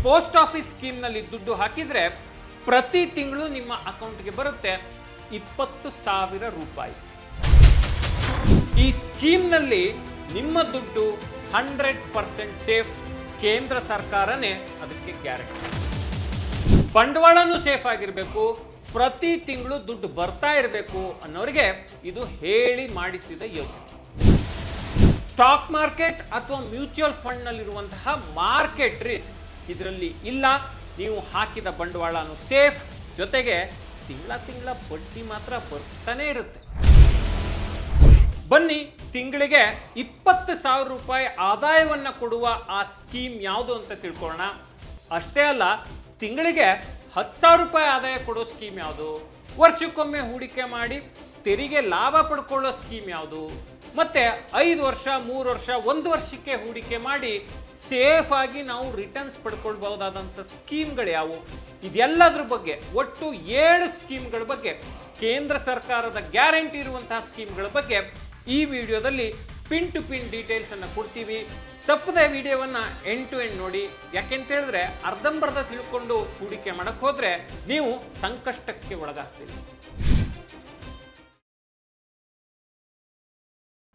Post office ಸ್ಕೀಮ್ನಲ್ಲಿ ದುಡ್ಡು ಹಾಕಿದ್ರೆ ಪ್ರತಿ ತಿಂಗಳು ನಿಮ್ಮ ಅಕೌಂಟ್ಗೆ ಬರುತ್ತೆ 20,000 ರೂಪಾಯಿ. ಈ ಸ್ಕೀಮ್ನಲ್ಲಿ ನಿಮ್ಮ ದುಡ್ಡು 100% ಸೇಫ್. ಕೇಂದ್ರ ಸರ್ಕಾರನೇ ಅದಕ್ಕೆ ಗ್ಯಾರಂಟಿ. ಬಂಡವಾಳನೂ ಸೇಫ್ ಆಗಿರಬೇಕು, ಪ್ರತಿ ತಿಂಗಳು ದುಡ್ಡು ಬರ್ತಾ ಇರಬೇಕು ಅನ್ನೋರಿಗೆ ಇದು ಹೇಳಿ ಮಾಡಿಸಿದ ಯೋಜನೆ. ಸ್ಟಾಕ್ ಮಾರ್ಕೆಟ್ ಅಥವಾ ಮ್ಯೂಚುವಲ್ ಫಂಡ್ ನಲ್ಲಿರುವಂತಹ ಮಾರ್ಕೆಟ್ ರಿಸ್ಕ್ ಇದರಲ್ಲಿ ಇಲ್ಲ. ನೀವು ಹಾಕಿದ ಬಂಡವಾಳನು ಸೇಫ್, ಜೊತೆಗೆ ತಿಂಗಳ ಬಡ್ಡಿ ಮಾತ್ರ ಬರ್ತಾನೆ ಇರುತ್ತೆ. ಬನ್ನಿ, ತಿಂಗಳಿಗೆ 20,000 ರೂಪಾಯಿ ಆದಾಯವನ್ನು ಕೊಡುವ ಆ ಸ್ಕೀಮ್ ಯಾವುದು ಅಂತ ತಿಳ್ಕೊಳ್ಳೋಣ. ಅಷ್ಟೇ ಅಲ್ಲ, ತಿಂಗಳಿಗೆ 10,000 ರೂಪಾಯಿ ಆದಾಯ ಕೊಡೋ ಸ್ಕೀಮ್ ಯಾವುದು, ವರ್ಷಕ್ಕೊಮ್ಮೆ ಹೂಡಿಕೆ ಮಾಡಿ ತೆರಿಗೆ ಲಾಭ ಪಡ್ಕೊಳ್ಳೋ ಸ್ಕೀಮ್ ಯಾವುದು, ಮತ್ತೆ 5 ವರ್ಷ, 3 ವರ್ಷ, 1 ವರ್ಷಕ್ಕೆ ಹೂಡಿಕೆ ಮಾಡಿ ಸೇಫ್ ಆಗಿ ನಾವು ರಿಟರ್ನ್ಸ್ ಪಡ್ಕೊಳ್ಬಹುದಾದಂಥ ಸ್ಕೀಮ್ಗಳು ಯಾವುವು, ಇದೆಲ್ಲದ್ರ ಬಗ್ಗೆ ಒಟ್ಟು 7 ಸ್ಕೀಮ್ಗಳ ಬಗ್ಗೆ, ಕೇಂದ್ರ ಸರ್ಕಾರದ ಗ್ಯಾರಂಟಿ ಇರುವಂತಹ ಸ್ಕೀಮ್ಗಳ ಬಗ್ಗೆ ಈ ವಿಡಿಯೋದಲ್ಲಿ ಪಿನ್ ಟು ಪಿನ್ ಡೀಟೇಲ್ಸ್ ಅನ್ನು ಕೊಡ್ತೀವಿ. ತಪ್ಪದೆ ವಿಡಿಯೋವನ್ನ ಎಂಡ್ ಟು ಎಂಡ್ ನೋಡಿ. ಯಾಕೆಂತ ಹೇಳಿದ್ರೆ ಅರ್ಧಂಬರ್ಧ ತಿಳ್ಕೊಂಡು ಹೂಡಿಕೆ ಮಾಡಕ್ ಹೋದ್ರೆ ನೀವು ಸಂಕಷ್ಟಕ್ಕೆ ಒಳಗಾಗ್ತೀರಿ.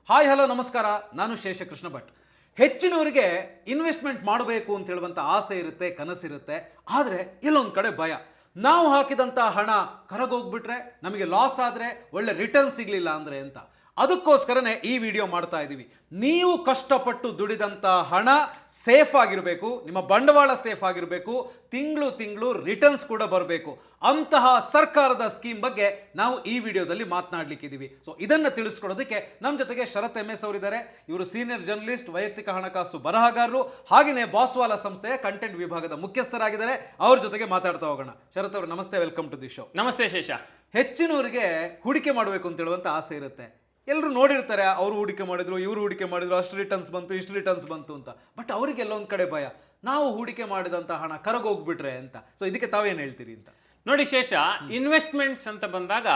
ಹಾಯ್, ಹಲೋ, ನಮಸ್ಕಾರ. ನಾನು ಶೇಷಕೃಷ್ಣ ಭಟ್. ಹೆಚ್ಚಿನವರಿಗೆ ಇನ್ವೆಸ್ಟ್ಮೆಂಟ್ ಮಾಡಬೇಕು ಅಂತ ಹೇಳುವಂಥ ಆಸೆ ಇರುತ್ತೆ, ಕನಸಿರುತ್ತೆ. ಆದರೆ ಇಲ್ಲೊಂದು ಕಡೆ ಭಯ. ನಾವು ಹಾಕಿದಂಥ ಹಣ ಕರಗೋಗ್ಬಿಟ್ರೆ, ನಮಗೆ ಲಾಸ್ ಆದರೆ, ಒಳ್ಳೆ ರಿಟರ್ನ್ ಸಿಗಲಿಲ್ಲ ಅಂದರೆ ಅಂತ. ಅದಕ್ಕೋಸ್ಕರನೇ ಈ ವಿಡಿಯೋ ಮಾಡ್ತಾ ಇದ್ದೀವಿ. ನೀವು ಕಷ್ಟಪಟ್ಟು ದುಡಿದಂಥ ಹಣ ಸೇಫ್ ಆಗಿರಬೇಕು, ನಿಮ್ಮ ಬಂಡವಾಳ ಸೇಫ್ ಆಗಿರಬೇಕು, ತಿಂಗಳು ರಿಟರ್ನ್ಸ್ ಕೂಡ ಬರಬೇಕು. ಅಂತಹ ಸರ್ಕಾರದ ಸ್ಕೀಮ್ ಬಗ್ಗೆ ನಾವು ಈ ವಿಡಿಯೋದಲ್ಲಿ ಮಾತನಾಡಲಿಕ್ಕಿದ್ದೀವಿ. ಸೊ ಇದನ್ನು ತಿಳಿಸ್ಕೊಡೋದಕ್ಕೆ ನಮ್ಮ ಜೊತೆಗೆ ಶರತ್ MS ಅವರಿದ್ದಾರೆ. ಇವರು ಸೀನಿಯರ್ ಜರ್ನಲಿಸ್ಟ್, ವೈಯಕ್ತಿಕ ಹಣಕಾಸು ಬರಹಗಾರರು, ಹಾಗೆಯೇ ಬಾಸ್ವಾಲ ಸಂಸ್ಥೆಯ ಕಂಟೆಂಟ್ ವಿಭಾಗದ ಮುಖ್ಯಸ್ಥರಾಗಿದ್ದಾರೆ. ಅವ್ರ ಜೊತೆಗೆ ಮಾತಾಡ್ತಾ ಹೋಗೋಣ. ಶರತ್ ಅವರು ನಮಸ್ತೆ, ವೆಲ್ಕಮ್ ಟು ದಿ ಶೋ. ನಮಸ್ತೆ ಶೇಷ. ಹೆಚ್ಚಿನವರಿಗೆ ಹೂಡಿಕೆ ಮಾಡಬೇಕು ಅಂತ ಹೇಳುವಂಥ ಆಸೆ ಇರುತ್ತೆ. ಎಲ್ಲರೂ ನೋಡಿರ್ತಾರೆ, ಅವರು ಹೂಡಿಕೆ ಮಾಡಿದ್ರು, ಇವರು ಹೂಡಿಕೆ ಮಾಡಿದ್ರು, ಅಷ್ಟು ರಿಟರ್ನ್ಸ್ ಬಂತು, ಇಷ್ಟು ರಿಟರ್ನ್ಸ್ ಬಂತು ಅಂತ. ಬಟ್ ಅವರಿಗೆಲ್ಲ ಒಂದು ಕಡೆ ಭಯ, ನಾವು ಹೂಡಿಕೆ ಮಾಡಿದಂಥ ಹಣ ಕರಗೋಗ್ಬಿಟ್ರೆ ಅಂತ. ಸೊ ಇದಕ್ಕೆ ತಾವೇನು ಹೇಳ್ತೀರಿ ಅಂತ? ನೋಡಿ ಶೇಷ, ಇನ್ವೆಸ್ಟ್ಮೆಂಟ್ಸ್ ಅಂತ ಬಂದಾಗ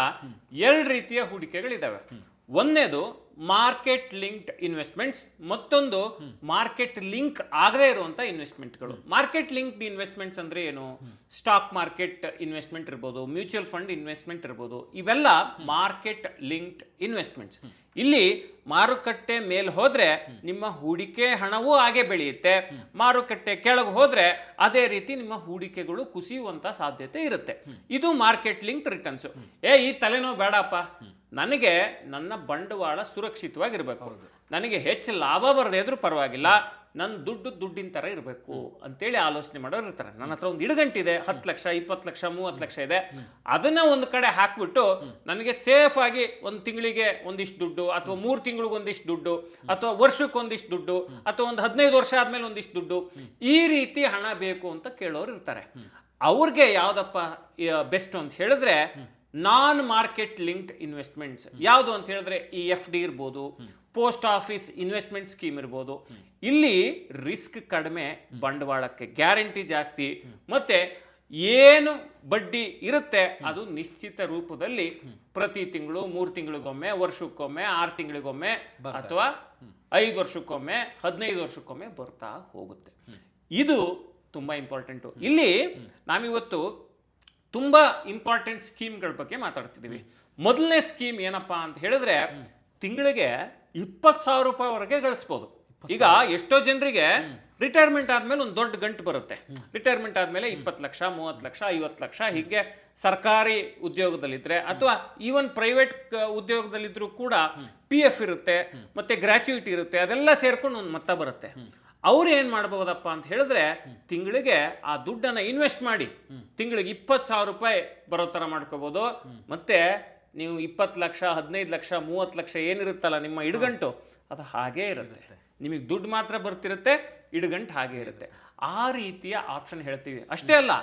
2 ರೀತಿಯ ಹೂಡಿಕೆಗಳಿದ್ದಾವೆ. ಒಂದನೇದು ಮಾರ್ಕೆಟ್ ಲಿಂಕ್ಡ್ ಇನ್ವೆಸ್ಟ್ಮೆಂಟ್ಸ್, ಮತ್ತೊಂದು ಮಾರ್ಕೆಟ್ ಲಿಂಕ್ ಆಗದೇ ಇರುವಂತ ಇನ್ವೆಸ್ಟ್ಮೆಂಟ್ಗಳು. ಮಾರ್ಕೆಟ್ ಲಿಂಕ್ಡ್ ಇನ್ವೆಸ್ಟ್ಮೆಂಟ್ಸ್ ಅಂದ್ರೆ ಏನು? ಸ್ಟಾಕ್ ಮಾರ್ಕೆಟ್ ಇನ್ವೆಸ್ಟ್ಮೆಂಟ್ ಇರ್ಬೋದು, ಮ್ಯೂಚುವಲ್ ಫಂಡ್ ಇನ್ವೆಸ್ಟ್ಮೆಂಟ್ ಇರ್ಬೋದು, ಇವೆಲ್ಲ ಮಾರ್ಕೆಟ್ ಲಿಂಕ್ಡ್ ಇನ್ವೆಸ್ಟ್ಮೆಂಟ್ಸ್. ಇಲ್ಲಿ ಮಾರುಕಟ್ಟೆ ಮೇಲ್ ಹೋದ್ರೆ ನಿಮ್ಮ ಹೂಡಿಕೆ ಹಣವೂ ಹಾಗೆ ಬೆಳೆಯುತ್ತೆ, ಮಾರುಕಟ್ಟೆ ಕೆಳಗೆ ಹೋದ್ರೆ ಅದೇ ರೀತಿ ನಿಮ್ಮ ಹೂಡಿಕೆಗಳು ಕುಸಿಯುವಂತ ಸಾಧ್ಯತೆ ಇರುತ್ತೆ. ಇದು ಮಾರ್ಕೆಟ್ ಲಿಂಕ್ಡ್ ರಿಟರ್ನ್ಸ್. ಈ ತಲೆನೋವು ಬೇಡಪ್ಪ, ನನಗೆ ನನ್ನ ಬಂಡವಾಳ ಸುರಕ್ಷಿತವಾಗಿರ್ಬೇಕು, ನನಗೆ ಹೆಚ್ಚು ಲಾಭ ಬರದೇ ಇದ್ರೂ ಪರವಾಗಿಲ್ಲ, ನನ್ನ ದುಡ್ಡಿನ ಥರ ಇರಬೇಕು ಅಂತೇಳಿ ಆಲೋಚನೆ ಮಾಡೋರು ಇರ್ತಾರೆ. ನನ್ನ ಹತ್ರ ಒಂದು ಇಡುಗಂಟಿದೆ, 10 ಲಕ್ಷ, 20 ಲಕ್ಷ, 30 ಲಕ್ಷ ಇದೆ, ಅದನ್ನ ಒಂದು ಕಡೆ ಹಾಕ್ಬಿಟ್ಟು ನನಗೆ ಸೇಫ್ ಆಗಿ ಒಂದು ತಿಂಗಳಿಗೆ ಒಂದಿಷ್ಟು ದುಡ್ಡು, ಅಥವಾ 3 ತಿಂಗಳಿಗೆ ಒಂದಿಷ್ಟು ದುಡ್ಡು, ಅಥವಾ ವರ್ಷಕ್ಕೆ ಒಂದಿಷ್ಟು ದುಡ್ಡು, ಅಥವಾ ಒಂದು 15 ವರ್ಷ ಆದ್ಮೇಲೆ ಒಂದಿಷ್ಟು ದುಡ್ಡು, ಈ ರೀತಿ ಹಣ ಬೇಕು ಅಂತ ಕೇಳೋರು ಇರ್ತಾರೆ. ಅವ್ರಿಗೆ ಯಾವ್ದಪ್ಪ ಬೆಸ್ಟ್ ಅಂತ ಹೇಳಿದ್ರೆ ನಾನ್ ಮಾರ್ಕೆಟ್ ಲಿಂಕ್ಡ್ ಇನ್ವೆಸ್ಟ್ಮೆಂಟ್ಸ್. ಯಾವುದು ಅಂತ ಹೇಳಿದ್ರೆ ಈ FD ಇರ್ಬೋದು, ಪೋಸ್ಟ್ ಆಫೀಸ್ ಇನ್ವೆಸ್ಟ್ಮೆಂಟ್ ಸ್ಕೀಮ್ ಇರ್ಬೋದು. ಇಲ್ಲಿ ರಿಸ್ಕ್ ಕಡಿಮೆ, ಬಂಡವಾಳಕ್ಕೆ ಗ್ಯಾರಂಟಿ ಜಾಸ್ತಿ, ಮತ್ತೆ ಏನು ಬಡ್ಡಿ ಇರುತ್ತೆ ಅದು ನಿಶ್ಚಿತ ರೂಪದಲ್ಲಿ ಪ್ರತಿ ತಿಂಗಳು, 3 ತಿಂಗಳಿಗೊಮ್ಮೆ, ವರ್ಷಕ್ಕೊಮ್ಮೆ, 6 ತಿಂಗಳಿಗೊಮ್ಮೆ, ಅಥವಾ 5 ವರ್ಷಕ್ಕೊಮ್ಮೆ, 15 ವರ್ಷಕ್ಕೊಮ್ಮೆ ಬರ್ತಾ ಹೋಗುತ್ತೆ. ಇದು ತುಂಬಾ ಇಂಪಾರ್ಟೆಂಟು. ಇಲ್ಲಿ ನಾವಿವತ್ತು ತುಂಬಾ ಇಂಪಾರ್ಟೆಂಟ್ ಸ್ಕೀಮ್ಗಳ ಬಗ್ಗೆ ಮಾತಾಡ್ತಿದ್ದೀವಿ. ಮೊದಲನೇ ಸ್ಕೀಮ್ ಏನಪ್ಪಾ ಅಂತ ಹೇಳಿದ್ರೆ, ತಿಂಗಳಿಗೆ 20,000 ರೂಪಾಯಿವರೆಗೆ ಗಳಿಸ್ಬೋದು. ಈಗ ಎಷ್ಟೋ ಜನರಿಗೆ ರಿಟೈರ್ಮೆಂಟ್ ಆದ್ಮೇಲೆ ಒಂದು ದೊಡ್ಡ ಗಂಟು ಬರುತ್ತೆ. ರಿಟೈರ್ಮೆಂಟ್ ಆದ್ಮೇಲೆ 20 ಲಕ್ಷ, 30 ಲಕ್ಷ, 50 ಲಕ್ಷ, ಹೀಗೆ ಸರ್ಕಾರಿ ಉದ್ಯೋಗದಲ್ಲಿದ್ರೆ ಅಥವಾ ಈವನ್ ಪ್ರೈವೇಟ್ ಉದ್ಯೋಗದಲ್ಲಿದ್ರು ಕೂಡ PF ಇರುತ್ತೆ, ಮತ್ತೆ ಗ್ರಾಚ್ಯುಯಿಟಿ ಇರುತ್ತೆ, ಅದೆಲ್ಲ ಸೇರ್ಕೊಂಡು ಒಂದು ಮೊತ್ತ ಬರುತ್ತೆ. ಅವ್ರು ಏನ್ ಮಾಡಬಹುದಪ್ಪ ಅಂತ ಹೇಳಿದ್ರೆ, ತಿಂಗಳಿಗೆ ಆ ದುಡ್ಡನ್ನ ಇನ್ವೆಸ್ಟ್ ಮಾಡಿ ತಿಂಗಳಿಗೆ 20,000 ರೂಪಾಯಿ ಬರೋ ತರ ಮಾಡ್ಕೋಬಹುದು. ಮತ್ತೆ ನೀವು 20 ಲಕ್ಷ, 15 ಲಕ್ಷ, 30 ಲಕ್ಷ ಏನಿರುತ್ತಲ್ಲ ನಿಮ್ಮ ಇಡುಗಂಟು, ಅದು ಹಾಗೇ ಇರುತ್ತೆ. ನಿಮಗೆ ದುಡ್ಡು ಮಾತ್ರ ಬರ್ತಿರುತ್ತೆ, ಇಡುಗಂಟು ಹಾಗೆ ಇರುತ್ತೆ. ಆ ರೀತಿಯ ಆಪ್ಷನ್ ಹೇಳ್ತೀವಿ. ಅಷ್ಟೇ ಅಲ್ಲ,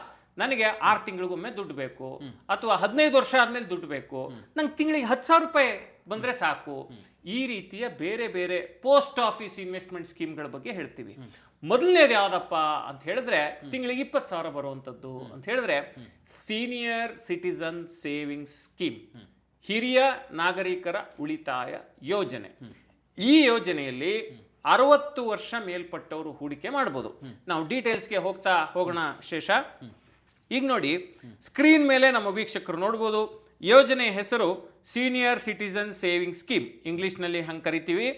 ನನಗೆ 6 ತಿಂಗಳಿಗೊಮ್ಮೆ ದುಡ್ಡು ಬೇಕು, ಅಥವಾ 15 ವರ್ಷ ಆದ್ಮೇಲೆ ದುಡ್ಡು ಬೇಕು, ನಂಗೆ ತಿಂಗಳಿಗೆ 10,000 ರೂಪಾಯಿ ಬಂದ್ರೆ ಸಾಕು. ಈ ರೀತಿಯ ಬೇರೆ ಬೇರೆ ಪೋಸ್ಟ್ ಆಫೀಸ್ ಇನ್ವೆಸ್ಟ್ಮೆಂಟ್ ಸ್ಕೀಮ್ಗಳ ಬಗ್ಗೆ ಹೇಳ್ತೀವಿ. ಮೊದಲನೇದು ಯಾವ್ದಪ್ಪ ಅಂತ ಹೇಳಿದ್ರೆ, ತಿಂಗಳಿಗೆ 20,000 ಬರುವಂತದ್ದು ಅಂತ ಹೇಳಿದ್ರೆ ಸೀನಿಯರ್ ಸಿಟಿಸನ್ ಸೇವಿಂಗ್ಸ್ ಸ್ಕೀಮ್, ಹಿರಿಯ ನಾಗರಿಕರ ಉಳಿತಾಯ ಯೋಜನೆ. ಈ ಯೋಜನೆಯಲ್ಲಿ 60 ವರ್ಷ ಮೇಲ್ಪಟ್ಟವರು ಹೂಡಿಕೆ ಮಾಡ್ಬೋದು. ನಾವು ಡೀಟೇಲ್ಸ್ಗೆ ಹೋಗೋಣ ಶೇಷ. ಈಗ ನೋಡಿ, ಸ್ಕ್ರೀನ್ ಮೇಲೆ ನಮ್ಮ ವೀಕ್ಷಕರು ನೋಡ್ಬೋದು. ಯೋಜನೆ ಹೆಸರು ಸೀನಿಯರ್ ಸಿಟಿಸನ್ ಸೇವಿಂಗ್ ಸ್ಕೀಮ್, ಇಂಗ್ಲಿಷ್ನಲ್ಲಿ ಹಂಗೆ ಕರಿತೀವಿ.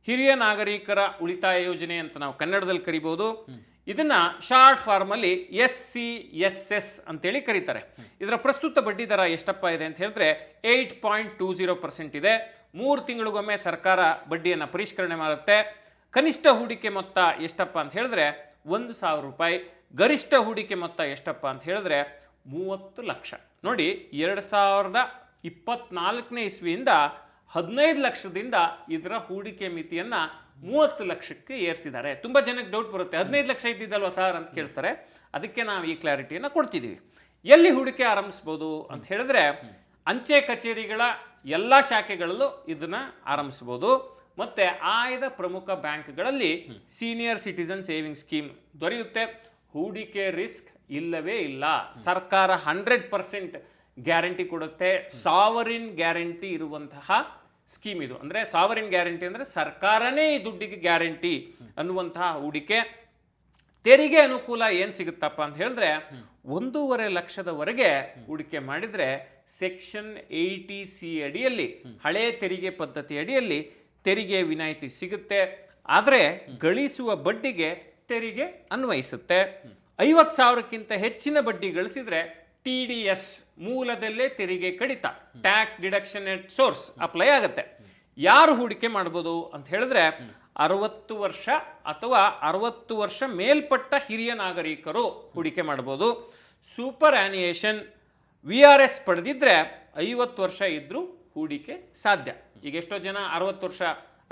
ಹಿರಿಯ ನಾಗರಿಕರ ಉಳಿತಾಯ ಯೋಜನೆ ಅಂತ ನಾವು ಕನ್ನಡದಲ್ಲಿ ಕರಿಬಹುದು. ಇದನ್ನ ಶಾರ್ಟ್ ಫಾರ್ಮ್ ಅಲ್ಲಿ SCSS ಅಂತೇಳಿ ಕರೀತಾರೆ. ಇದರ ಪ್ರಸ್ತುತ ಬಡ್ಡಿ ದರ ಎಷ್ಟಪ್ಪ ಇದೆ ಅಂತ ಹೇಳಿದ್ರೆ 8.20% ಇದೆ. 3 ತಿಂಗಳಿಗೊಮ್ಮೆ ಸರ್ಕಾರ ಬಡ್ಡಿಯನ್ನು ಪರಿಷ್ಕರಣೆ ಮಾಡುತ್ತೆ. ಕನಿಷ್ಠ ಹೂಡಿಕೆ ಮೊತ್ತ ಎಷ್ಟಪ್ಪ ಅಂತ ಹೇಳಿದ್ರೆ 1,000 ರೂಪಾಯಿ. ಗರಿಷ್ಠ ಹೂಡಿಕೆ ಮೊತ್ತ ಎಷ್ಟಪ್ಪ ಅಂತ ಹೇಳಿದ್ರೆ 30 ಲಕ್ಷ. ನೋಡಿ, 2024ನೇ ಇಸ್ವಿಯಿಂದ 15 ಲಕ್ಷದಿಂದ ಇದರ ಹೂಡಿಕೆ ಮಿತಿಯನ್ನ 30 ಲಕ್ಷಕ್ಕೆ ಏರಿಸಿದ್ದಾರೆ. ತುಂಬ ಜನಕ್ಕೆ ಡೌಟ್ ಬರುತ್ತೆ, 15 ಲಕ್ಷ ಇದ್ದಿದ್ದಲ್ವ ಸರ್ ಅಂತ ಕೇಳ್ತಾರೆ. ಅದಕ್ಕೆ ನಾವು ಈ ಕ್ಲಾರಿಟಿಯನ್ನು ಕೊಡ್ತಿದ್ದೀವಿ. ಎಲ್ಲಿ ಹೂಡಿಕೆ ಆರಂಭಿಸ್ಬೋದು ಅಂತ ಹೇಳಿದ್ರೆ ಅಂಚೆ ಕಚೇರಿಗಳ ಎಲ್ಲ ಶಾಖೆಗಳಲ್ಲೂ ಇದನ್ನ ಆರಂಭಿಸ್ಬೋದು. ಮತ್ತೆ ಆಯ್ದ ಪ್ರಮುಖ ಬ್ಯಾಂಕ್ಗಳಲ್ಲಿ ಸೀನಿಯರ್ ಸಿಟಿಸನ್ ಸೇವಿಂಗ್ ಸ್ಕೀಮ್ ದೊರೆಯುತ್ತೆ. ಹೂಡಿಕೆ ರಿಸ್ಕ್ ಇಲ್ಲವೇ ಇಲ್ಲ. ಸರ್ಕಾರ 100% ಗ್ಯಾರಂಟಿ ಕೊಡುತ್ತೆ. ಸಾವರಿನ್ ಗ್ಯಾರಂಟಿ ಇರುವಂತಹ ಸ್ಕೀಮ್ ಇದು. ಅಂದರೆ ಸಾವರಿನ್ ಗ್ಯಾರಂಟಿ ಅಂದರೆ ಸರ್ಕಾರನೇ ಈ ದುಡ್ಡಿಗೆ ಗ್ಯಾರಂಟಿ ಅನ್ನುವಂತಹ ಹೂಡಿಕೆ. ತೆರಿಗೆ ಅನುಕೂಲ ಏನು ಸಿಗುತ್ತಪ್ಪ ಅಂತ ಹೇಳಿದ್ರೆ 1.5 ಲಕ್ಷದವರೆಗೆ ಹೂಡಿಕೆ ಮಾಡಿದರೆ ಸೆಕ್ಷನ್ 80C ಅಡಿಯಲ್ಲಿ, ಹಳೆ ತೆರಿಗೆ ಪದ್ಧತಿ ಅಡಿಯಲ್ಲಿ ತೆರಿಗೆ ವಿನಾಯಿತಿ ಸಿಗುತ್ತೆ. ಆದರೆ ಗಳಿಸುವ ಬಡ್ಡಿಗೆ ತೆರಿಗೆ ಅನ್ವಯಿಸುತ್ತೆ. 50,000ಕ್ಕಿಂತ ಹೆಚ್ಚಿನ ಬಡ್ಡಿ ಗಳಿಸಿದ್ರೆ TDS, ಮೂಲದಲ್ಲೇ ತೆರಿಗೆ ಕಡಿತ, ಟ್ಯಾಕ್ಸ್ ಡಿಡಕ್ಷನ್ ಎಟ್ ಸೋರ್ಸ್ ಅಪ್ಲೈ ಆಗುತ್ತೆ. ಯಾರು ಹೂಡಿಕೆ ಮಾಡ್ಬೋದು ಅಂತ ಹೇಳಿದ್ರೆ 60 ವರ್ಷ ಅಥವಾ 60 ವರ್ಷ ಮೇಲ್ಪಟ್ಟ ಹಿರಿಯ ನಾಗರಿಕರು ಹೂಡಿಕೆ ಮಾಡ್ಬೋದು. ಸೂಪರ್ ಆನ್ಯುಯೇಷನ್ VRS ಪಡೆದಿದ್ರೆ 50 ವರ್ಷ ಇದ್ರೂ ಹೂಡಿಕೆ ಸಾಧ್ಯ. ಈಗ ಎಷ್ಟೋ ಜನ 60 ವರ್ಷ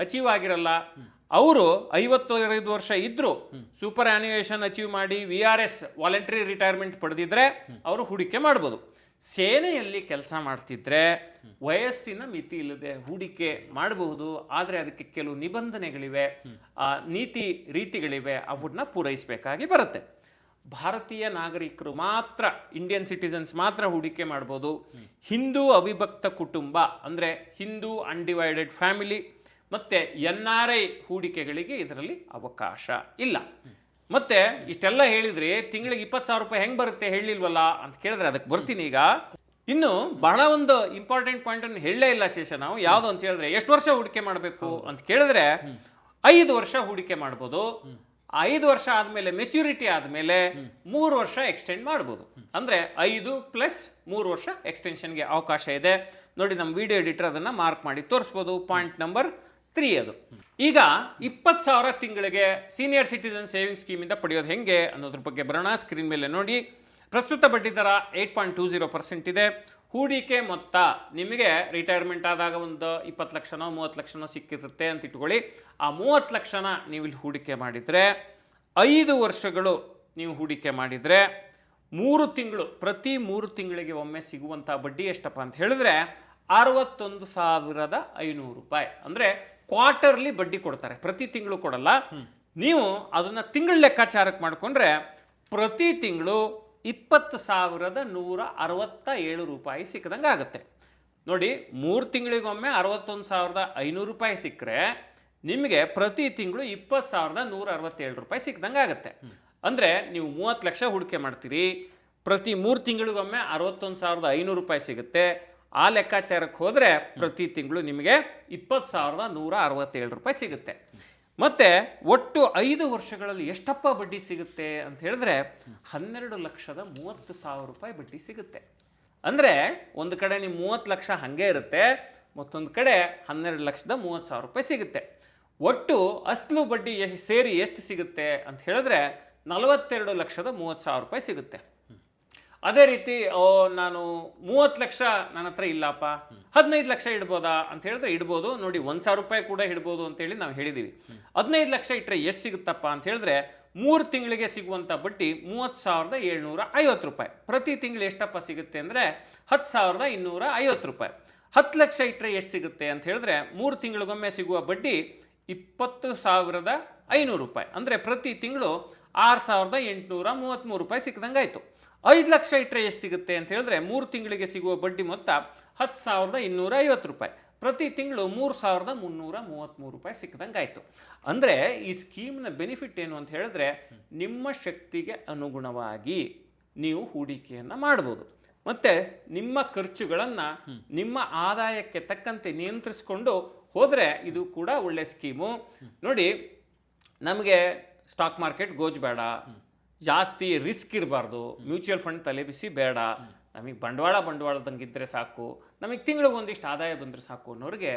ಅಚೀವ್ ಆಗಿರಲ್ಲ, ಅವರು 55 ವರ್ಷ ಇದ್ರು ಸೂಪರ್ ಆನ್ಯುಯೇಷನ್ ಅಚೀವ್ ಮಾಡಿ VRS ವಾಲಂಟರಿ ರಿಟೈರ್ಮೆಂಟ್ ಪಡೆದಿದ್ರೆ ಅವರು ಹೂಡಿಕೆ ಮಾಡ್ಬೋದು. ಸೇನೆಯಲ್ಲಿ ಕೆಲಸ ಮಾಡ್ತಿದ್ರೆ ವಯಸ್ಸಿನ ಮಿತಿ ಇಲ್ಲದೆ ಹೂಡಿಕೆ ಮಾಡಬಹುದು. ಆದರೆ ಅದಕ್ಕೆ ಕೆಲವು ನಿಬಂಧನೆಗಳಿವೆ, ನೀತಿ ರೀತಿಗಳಿವೆ, ಅವನ್ನ ಪೂರೈಸಬೇಕಾಗಿ ಬರುತ್ತೆ. ಭಾರತೀಯ ನಾಗರಿಕರು ಮಾತ್ರ, ಇಂಡಿಯನ್ ಸಿಟಿಸನ್ಸ್ ಮಾತ್ರ ಹೂಡಿಕೆ ಮಾಡ್ಬೋದು. ಹಿಂದೂ ಅವಿಭಕ್ತ ಕುಟುಂಬ ಅಂದರೆ ಹಿಂದೂ ಅನ್ಡಿವೈಡೆಡ್ ಫ್ಯಾಮಿಲಿ ಮತ್ತೆ NRI ಹೂಡಿಕೆಗಳಿಗೆ ಇದರಲ್ಲಿ ಅವಕಾಶ ಇಲ್ಲ. ಮತ್ತೆ ಇಷ್ಟೆಲ್ಲ ಹೇಳಿದ್ರೆ ತಿಂಗಳಿಗೆ 20,000 ರೂಪಾಯಿ ಹೆಂಗ್ ಬರುತ್ತೆ ಹೇಳಿಲ್ವಲ್ಲ ಅಂತ ಕೇಳಿದ್ರೆ ಅದಕ್ಕೆ ಬರ್ತೀನಿ. ಈಗ ಇನ್ನು ಬಹಳ ಒಂದು ಇಂಪಾರ್ಟೆಂಟ್ ಪಾಯಿಂಟ್ ಅನ್ನು ಹೇಳಲೇ ಇಲ್ಲ ಶೇಷ ನಾವು. ಯಾವುದು ಅಂತ ಹೇಳಿದ್ರೆ ಎಷ್ಟು ವರ್ಷ ಹೂಡಿಕೆ ಮಾಡಬೇಕು ಅಂತ ಕೇಳಿದ್ರೆ 5 ವರ್ಷ ಹೂಡಿಕೆ ಮಾಡ್ಬೋದು. 5 ವರ್ಷ ಆದ್ಮೇಲೆ ಮೆಚುರಿಟಿ ಆದ್ಮೇಲೆ 3 ವರ್ಷ ಎಕ್ಸ್ಟೆಂಡ್ ಮಾಡ್ಬೋದು. ಅಂದ್ರೆ 5 + 3 ವರ್ಷ ಎಕ್ಸ್ಟೆನ್ಷನ್ಗೆ ಅವಕಾಶ ಇದೆ. ನೋಡಿ, ನಮ್ಮ ವಿಡಿಯೋ ಎಡಿಟರ್ ಅದನ್ನ ಮಾರ್ಕ್ ಮಾಡಿ ತೋರಿಸ್ಬೋದು. ಪಾಯಿಂಟ್ ನಂಬರ್ 3 ಅದು. ಈಗ 20,000 ತಿಂಗಳಿಗೆ ಸೀನಿಯರ್ ಸಿಟಿಸನ್ ಸೇವಿಂಗ್ ಸ್ಕೀಮ್ ಇಂದ ಪಡೆಯೋದು ಹೆಂಗೆ ಅನ್ನೋದ್ರ ಬಗ್ಗೆ ಬರೋಣ. ಸ್ಕ್ರೀನ್ ಮೇಲೆ ನೋಡಿ, ಪ್ರಸ್ತುತ ಬಡ್ಡಿ ದರ 8.20% ಇದೆ. ಹೂಡಿಕೆ ಮೊತ್ತ ನಿಮಗೆ ರಿಟೈರ್ಮೆಂಟ್ ಆದಾಗ ಒಂದು 20 ಲಕ್ಷನೋ 30 ಲಕ್ಷನೋ ಸಿಕ್ಕಿರುತ್ತೆ ಅಂತ ಇಟ್ಕೊಳ್ಳಿ. ಆ 30 ಲಕ್ಷನ ನೀವು ಇಲ್ಲಿ ಹೂಡಿಕೆ ಮಾಡಿದರೆ 5 ವರ್ಷಗಳು ನೀವು ಹೂಡಿಕೆ ಮಾಡಿದರೆ 3 ತಿಂಗಳು, ಪ್ರತಿ 3 ತಿಂಗಳಿಗೆ ಒಮ್ಮೆ ಸಿಗುವಂಥ ಬಡ್ಡಿ ಎಷ್ಟಪ್ಪ ಅಂತ ಹೇಳಿದ್ರೆ 61,500 ರೂಪಾಯಿ. ಅಂದರೆ ಕ್ವಾರ್ಟರ್ಲಿ ಬಡ್ಡಿ ಕೊಡ್ತಾರೆ, ಪ್ರತಿ ತಿಂಗಳು ಕೊಡಲ್ಲ. ನೀವು ಅದನ್ನ ತಿಂಗಳ ಲೆಕ್ಕಾಚಾರಕ್ಕೆ ಮಾಡಿಕೊಂಡ್ರೆ ಪ್ರತಿ ತಿಂಗಳು 20,167 ರೂಪಾಯಿ ಸಿಕ್ಕದಂಗೆ ಆಗುತ್ತೆ. ನೋಡಿ, 3 ತಿಂಗಳಿಗೊಮ್ಮೆ 61,500 ರೂಪಾಯಿ ಸಿಕ್ಕರೆ ನಿಮಗೆ ಪ್ರತಿ ತಿಂಗಳು 20,167 ರೂಪಾಯಿ ಸಿಕ್ಕದಂಗೆ ಆಗುತ್ತೆ. ಅಂದರೆ ನೀವು 30 ಲಕ್ಷ ಹೂಡಿಕೆ ಮಾಡ್ತೀರಿ, ಪ್ರತಿ 3 ತಿಂಗಳಿಗೊಮ್ಮೆ 61,500 ರೂಪಾಯಿ ಸಿಗುತ್ತೆ. ಆ ಲೆಕ್ಕಾಚಾರಕ್ಕೆ ಹೋದರೆ ಪ್ರತಿ ತಿಂಗಳು ನಿಮಗೆ 20,167 ರೂಪಾಯಿ ಸಿಗುತ್ತೆ. ಮತ್ತೆ ಒಟ್ಟು 5 ವರ್ಷಗಳಲ್ಲಿ ಎಷ್ಟಪ್ಪ ಬಡ್ಡಿ ಸಿಗುತ್ತೆ ಅಂತ ಹೇಳಿದ್ರೆ 12,30,000 ರೂಪಾಯಿ ಬಡ್ಡಿ ಸಿಗುತ್ತೆ. ಅಂದರೆ ಒಂದು ಕಡೆ ನೀವು 30 ಲಕ್ಷ ಹಾಗೆ ಇರುತ್ತೆ, ಮತ್ತೊಂದು ಕಡೆ 12,30,000 ರೂಪಾಯಿ ಸಿಗುತ್ತೆ. ಒಟ್ಟು ಅಸಲು ಬಡ್ಡಿ ಸೇರಿ ಎಷ್ಟು ಸಿಗುತ್ತೆ ಅಂತ ಹೇಳಿದ್ರೆ 42,30,000 ರೂಪಾಯಿ ಸಿಗುತ್ತೆ. ಅದೇ ರೀತಿ ನಾನು 30 ಲಕ್ಷ ನನ್ನ ಹತ್ರ ಇಲ್ಲಪ್ಪ, 15 ಲಕ್ಷ ಇಡ್ಬೋದಾ ಅಂತ ಹೇಳಿದ್ರೆ ಇಡ್ಬೋದು. ನೋಡಿ, 1,000 ರೂಪಾಯಿ ಕೂಡ ಇಡ್ಬೋದು ಅಂತೇಳಿ ನಾವು ಹೇಳಿದ್ದೀವಿ. 15 ಲಕ್ಷ ಇಟ್ಟರೆ ಎಷ್ಟು ಸಿಗುತ್ತಪ್ಪ ಅಂತ ಹೇಳಿದ್ರೆ 3 ತಿಂಗಳಿಗೆ ಸಿಗುವಂಥ ಬಡ್ಡಿ 30,750 ರೂಪಾಯಿ. ಪ್ರತಿ ತಿಂಗಳು ಎಷ್ಟಪ್ಪ ಸಿಗುತ್ತೆ ಅಂದರೆ 10,250 ರೂಪಾಯಿ. 10 ಲಕ್ಷ ಇಟ್ಟರೆ ಎಷ್ಟು ಸಿಗುತ್ತೆ ಅಂತ ಹೇಳಿದ್ರೆ 3 ತಿಂಗಳಿಗೊಮ್ಮೆ ಸಿಗುವ ಬಡ್ಡಿ 20,500 ರೂಪಾಯಿ. ಅಂದರೆ ಪ್ರತಿ ತಿಂಗಳು 6,833 ರೂಪಾಯಿ ಸಿಕ್ಕದಂಗೆ ಆಯಿತು. 5 ಲಕ್ಷ ಇಟ್ಟರೆ ಎಷ್ಟು ಸಿಗುತ್ತೆ ಅಂತ ಹೇಳಿದ್ರೆ 3 ತಿಂಗಳಿಗೆ ಸಿಗುವ ಬಡ್ಡಿ ಮೊತ್ತ 10,250 ರೂಪಾಯಿ. ಪ್ರತಿ ತಿಂಗಳು 3,333 ರೂಪಾಯಿ ಸಿಕ್ಕದಂಗೆ ಆಯಿತು. ಅಂದರೆ ಈ ಸ್ಕೀಮ್ನ ಬೆನಿಫಿಟ್ ಏನು ಅಂತ ಹೇಳಿದ್ರೆ, ನಿಮ್ಮ ಶಕ್ತಿಗೆ ಅನುಗುಣವಾಗಿ ನೀವು ಹೂಡಿಕೆಯನ್ನು ಮಾಡ್ಬೋದು. ಮತ್ತು ನಿಮ್ಮ ಖರ್ಚುಗಳನ್ನು ನಿಮ್ಮ ಆದಾಯಕ್ಕೆ ತಕ್ಕಂತೆ ನಿಯಂತ್ರಿಸಿಕೊಂಡು ಹೋದರೆ ಇದು ಕೂಡ ಒಳ್ಳೆ ಸ್ಕೀಮು. ನೋಡಿ, ನಮಗೆ ಸ್ಟಾಕ್ ಮಾರ್ಕೆಟ್ ಗೋಜು ಬೇಡ, ಜಾಸ್ತಿ ರಿಸ್ಕ್ ಇರಬಾರ್ದು, ಮ್ಯೂಚುವಲ್ ಫಂಡ್ ತಲೆಬಿಸಿ ಬೇಡ, ನಮಗೆ ಬಂಡವಾಳದಂಗಿದ್ರೆ ಸಾಕು, ನಮಗೆ ತಿಂಗಳಿಗೆ ಒಂದಿಷ್ಟು ಆದಾಯ ಬಂದರೆ ಸಾಕು ಅನ್ನೋರಿಗೆ,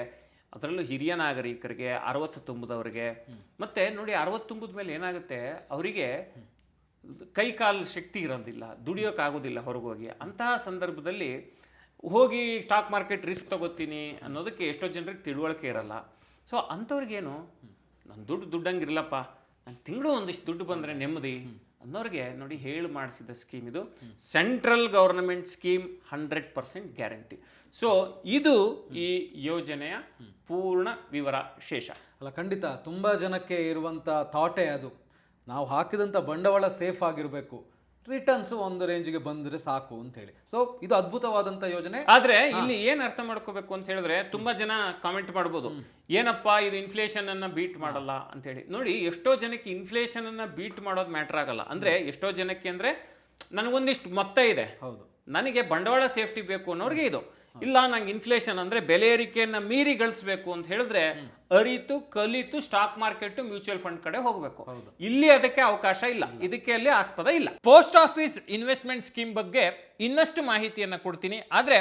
ಅದರಲ್ಲೂ ಹಿರಿಯ ನಾಗರಿಕರಿಗೆ, 60 ತುಂಬಿದವ್ರಿಗೆ, ಮತ್ತು ನೋಡಿ 60 ತುಂಬಿದ ಮೇಲೆ ಏನಾಗುತ್ತೆ, ಅವರಿಗೆ ಕೈ ಕಾಲು ಶಕ್ತಿ ಇರೋದಿಲ್ಲ, ದುಡಿಯೋಕ್ಕಾಗೋದಿಲ್ಲ ಹೊರಗೋಗಿ. ಅಂತಹ ಸಂದರ್ಭದಲ್ಲಿ ಹೋಗಿ ಸ್ಟಾಕ್ ಮಾರ್ಕೆಟ್ ರಿಸ್ಕ್ ತಗೋತೀನಿ ಅನ್ನೋದಕ್ಕೆ ಎಷ್ಟೋ ಜನರಿಗೆ ತಿಳುವಳಿಕೆ ಇರಲ್ಲ. ಸೊ ಅಂಥವ್ರಿಗೇನು, ನನ್ನ ದುಡ್ಡಂಗಿರಲಪ್ಪ, ನನ್ನ ತಿಂಗಳು ಒಂದಿಷ್ಟು ದುಡ್ಡು ಬಂದರೆ ನೆಮ್ಮದಿ ಅನ್ನೋರಿಗೆ ನೋಡಿ ಹೇಳಿ ಮಾಡಿಸಿದ ಸ್ಕೀಮ್ ಇದು. Central government scheme, 100% guarantee. So ಇದು ಈ ಯೋಜನೆಯ ಪೂರ್ಣ ವಿವರ ಶೇಷ. ಅಲ್ಲ, ಖಂಡಿತ ತುಂಬ ಜನಕ್ಕೆ ಇರುವಂಥ ಥಾಟೇ ಅದು. ನಾವು ಹಾಕಿದಂಥ ಬಂಡವಾಳ ಸೇಫ್ ಆಗಿರಬೇಕು, ರಿಟರ್ನ್ಸು ಒಂದು ರೇಂಜ್ಗೆ ಬಂದರೆ ಸಾಕು ಅಂತ ಹೇಳಿ. ಸೊ ಇದು ಅದ್ಭುತವಾದಂಥ ಯೋಜನೆ. ಆದ್ರೆ ಇಲ್ಲಿ ಏನ್ ಅರ್ಥ ಮಾಡ್ಕೋಬೇಕು ಅಂತ ಹೇಳಿದ್ರೆ, ತುಂಬಾ ಜನ ಕಾಮೆಂಟ್ ಮಾಡ್ಬೋದು, ಏನಪ್ಪಾ ಇದು ಇನ್ಫ್ಲೇಷನ್ ಅನ್ನ ಬೀಟ್ ಮಾಡಲ್ಲ ಅಂತ ಹೇಳಿ. ನೋಡಿ, ಎಷ್ಟೋ ಜನಕ್ಕೆ ಇನ್ಫ್ಲೇಷನ್ ಅನ್ನ ಬೀಟ್ ಮಾಡೋದು ಮ್ಯಾಟರ್ ಆಗಲ್ಲ. ಅಂದ್ರೆ ಎಷ್ಟೋ ಜನಕ್ಕೆ ಅಂದ್ರೆ, ನನಗೊಂದಿಷ್ಟು ಮೊತ್ತ ಇದೆ, ಹೌದು, ನನಗೆ ಬಂಡವಾಳ ಸೇಫ್ಟಿ ಬೇಕು ಅನ್ನೋರಿಗೆ ಇದು. ಇಲ್ಲ, ನಂಗೆ ಇನ್ಫ್ಲೇಷನ್ ಅಂದ್ರೆ ಬೆಲೆ ಏರಿಕೆಯನ್ನ ಮೀರಿ ಗಳಿಸಬೇಕು ಅಂತ ಹೇಳಿದ್ರೆ ಅರಿತು ಕಲಿತು ಸ್ಟಾಕ್ ಮಾರ್ಕೆಟ್ ಮ್ಯೂಚುವಲ್ ಫಂಡ್ ಕಡೆ ಹೋಗಬೇಕು. ಇಲ್ಲಿ ಅದಕ್ಕೆ ಅವಕಾಶ ಇಲ್ಲ, ಇದಕ್ಕೆ ಅಲ್ಲಿ ಆಸ್ಪದ ಇಲ್ಲ. ಪೋಸ್ಟ್ ಆಫೀಸ್ ಇನ್ವೆಸ್ಟ್ಮೆಂಟ್ ಸ್ಕೀಮ್ ಬಗ್ಗೆ ಇನ್ನಷ್ಟು ಮಾಹಿತಿಯನ್ನ ಕೊಡ್ತೀನಿ. ಆದ್ರೆ